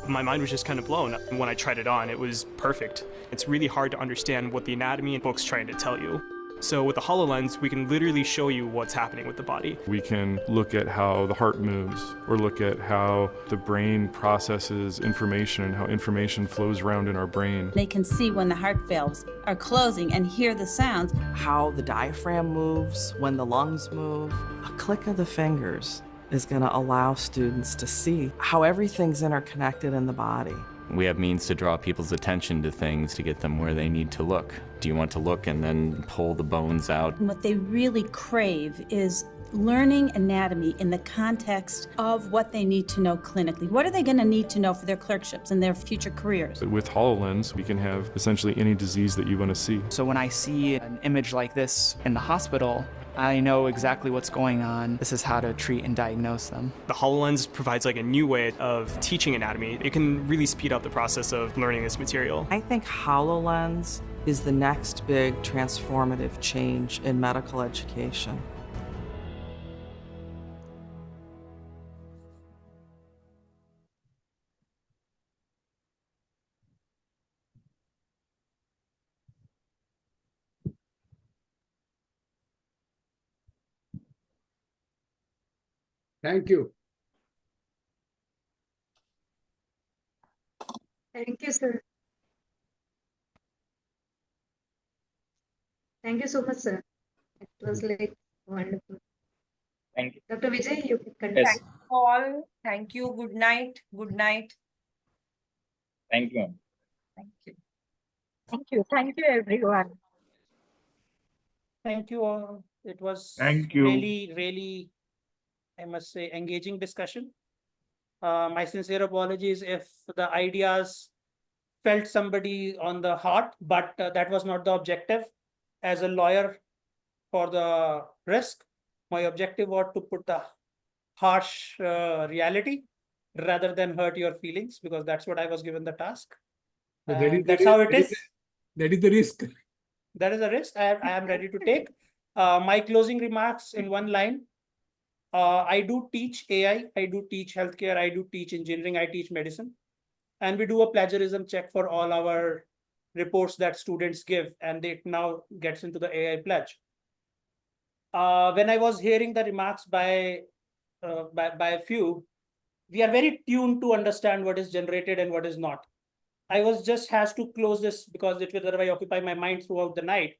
My mind was just kind of blown. When I tried it on, it was perfect. It's really hard to understand what the anatomy and book's trying to tell you. So with the HoloLens, we can literally show you what's happening with the body. We can look at how the heart moves, or look at how the brain processes information and how information flows around in our brain. They can see when the heart valves are closing and hear the sounds. How the diaphragm moves when the lungs move. A click of the fingers is going to allow students to see how everything's interconnected in the body. We have means to draw people's attention to things to get them where they need to look. Do you want to look and then pull the bones out? And what they really crave is learning anatomy in the context of what they need to know clinically. What are they going to need to know for their clerkships and their future careers? With HoloLens, we can have essentially any disease that you want to see. So when I see an image like this in the hospital, I know exactly what's going on. This is how to treat and diagnose them. The HoloLens provides like a new way of teaching anatomy. It can really speed up the process of learning this material. I think HoloLens is the next big transformative change in medical education. Thank you. Thank you, sir. Thank you so much, sir. It was like wonderful. Thank you. Dr. Vijay, you can continue. Yes. Thank you all. Thank you. Good night. Good night. Thank you. Thank you. Thank you. Thank you, everyone. Thank you all. It was Thank you. really, I must say, engaging discussion. My sincere apologies if the ideas felt somebody on the heart, but that was not the objective. As a lawyer for the risk, my objective was to put the harsh reality rather than hurt your feelings, because that's what I was given the task. So That's how it is. That is the risk. That is a risk I am ready to take. My closing remarks in one line. I do teach AI, I do teach healthcare, I do teach engineering, I teach medicine. And we do a plagiarism check for all our reports that students give, and it now gets into the AI pledge. When I was hearing the remarks by a few, we are very tuned to understand what is generated and what is not. I was just has to close this because it will otherwise occupy my mind throughout the night.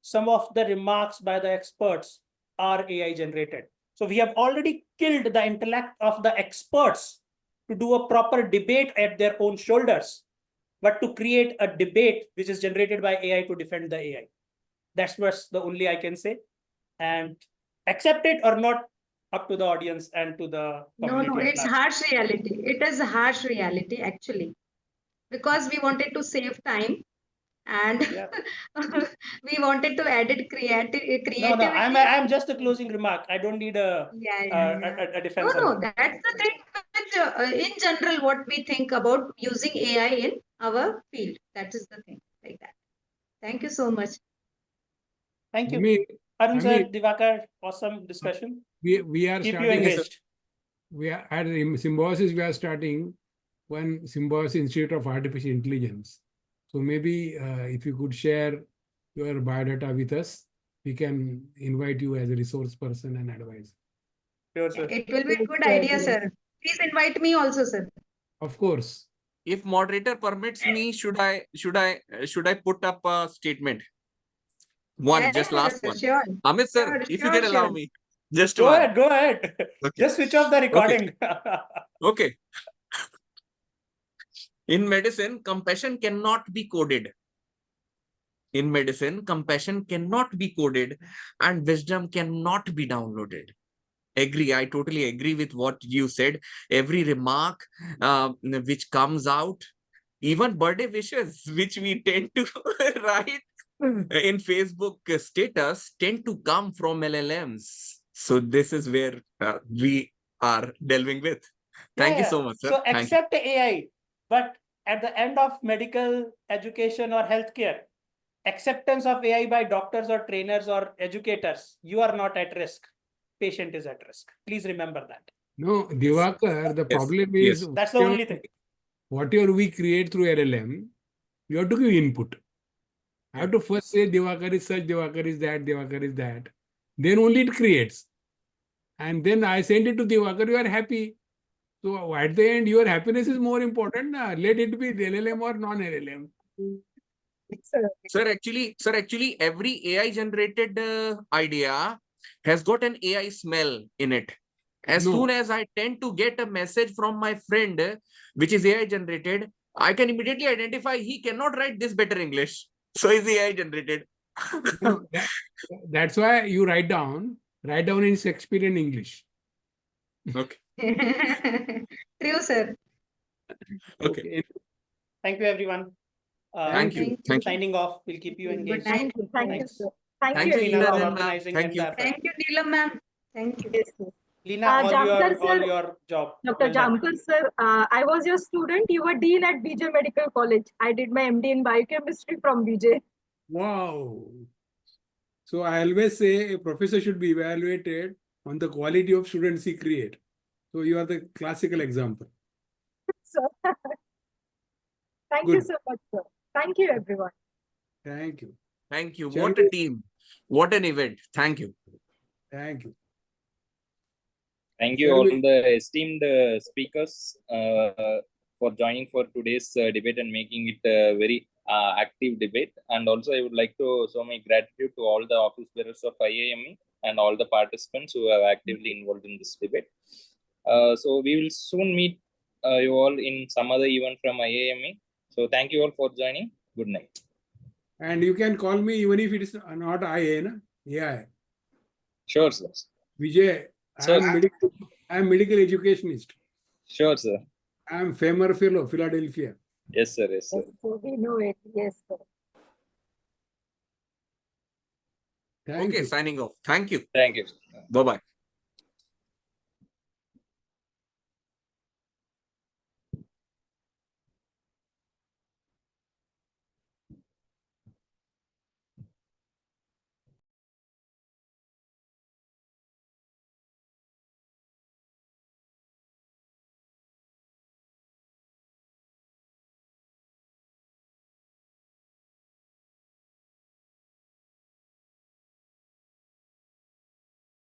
Some of the remarks by the experts are AI generated. So we have already killed the intellect of the experts to do a proper debate at their own shoulders, but to create a debate which is generated by AI to defend the AI. That's what's the only I can say. And accept it or not, up to the audience and to the community. No, it's harsh reality. It is a harsh reality, actually, because we wanted to save time and we wanted to edit creativity. No, I'm just a closing remark. I don't need a defense. No, that's the thing. In general, what we think about using AI in our field. That is the thing, like that. Thank you so much. Thank you. Arun sir, Diwakar, awesome discussion. We are Keep starting. you engaged. We are at Symbiosis. We are starting one Symbiosis Institute of Artificial Intelligence. So maybe if you could share your biodata with us, we can invite you as a resource person and advisor. Sure, sir. It will be a good idea, sir. Please invite me also, sir. Of course. If moderator permits me, should I put up a statement? Just last one. Sure. Amit sir, Sure, if you can allow me. Just go one. ahead, go ahead. Okay. Just switch off the recording. Okay. In medicine, compassion cannot be coded. In medicine, compassion cannot be coded and wisdom cannot be downloaded. Agree. I totally agree with what you said. Every remark which comes out, even birthday wishes, which we tend to write in Facebook status, tend to come from LLMs. So this is where we are delving with. Thank you so much, sir. So accept AI, but at the end of medical education or healthcare, acceptance of AI by doctors or trainers or educators, you are not at risk. Patient is at risk. Please remember that. No, Diwakar, the problem is that's the only thing. Whatever we create through LLM, you have to give input. I have to first say Diwakar is such, Diwakar is that, Diwakar is that. Then only it creates. And then I send it to Diwakar, you are happy. So at the end, your happiness is more important. Let it be LLM or non-LLM. Sir, actually, every AI generated idea has got an AI smell in it. As soon as I tend to get a message from my friend, which is AI generated, I can immediately identify he cannot write this better English. So is AI generated. That's why you write down in Shakespearean English. Okay. True, sir. Okay. Thank you, everyone. Thank you. Thank you. Signing off. We'll keep you engaged. Thank you. Thank you, sir. Thank Thanks, you, Leena, everyone. for ma'am. organizing Thank and you. the effort. Thank you, Neelam ma'am. Thank you. Yes, sir. Leena, all Jamkar, your job. Dr. Well done. Jamkar, sir, I was your student. You were dean at BJ Medical College. I did my MD in biochemistry from BJ. Wow. So I always say a professor should be evaluated on the quality of students he create. So you are the classical example. Sir. Thank you so much, sir. Thank you, everyone. Thank you. Thank you. Shall What a team. What an event. Thank you. Thank you. Thank you Shall all we- the esteemed speakers for joining for today's debate and making it a very active debate. And also I would like to show my gratitude to all the office bearers of IAME and all the participants who have actively involved in this debate. So we will soon meet you all in some other event from IAME. So thank you all for joining. Good night. And you can call me even if it is not IA, na? Yeah. Sure, sir. Vijay, Sir. I am medical educationist. Sure, sir. I am Famer Fellow, Philadelphia. Yes, sir. Yes, sir. Yes, sir. We know it. Yes, sir. Thank Okay, you. signing off. Thank you. Thank you. Bye-bye.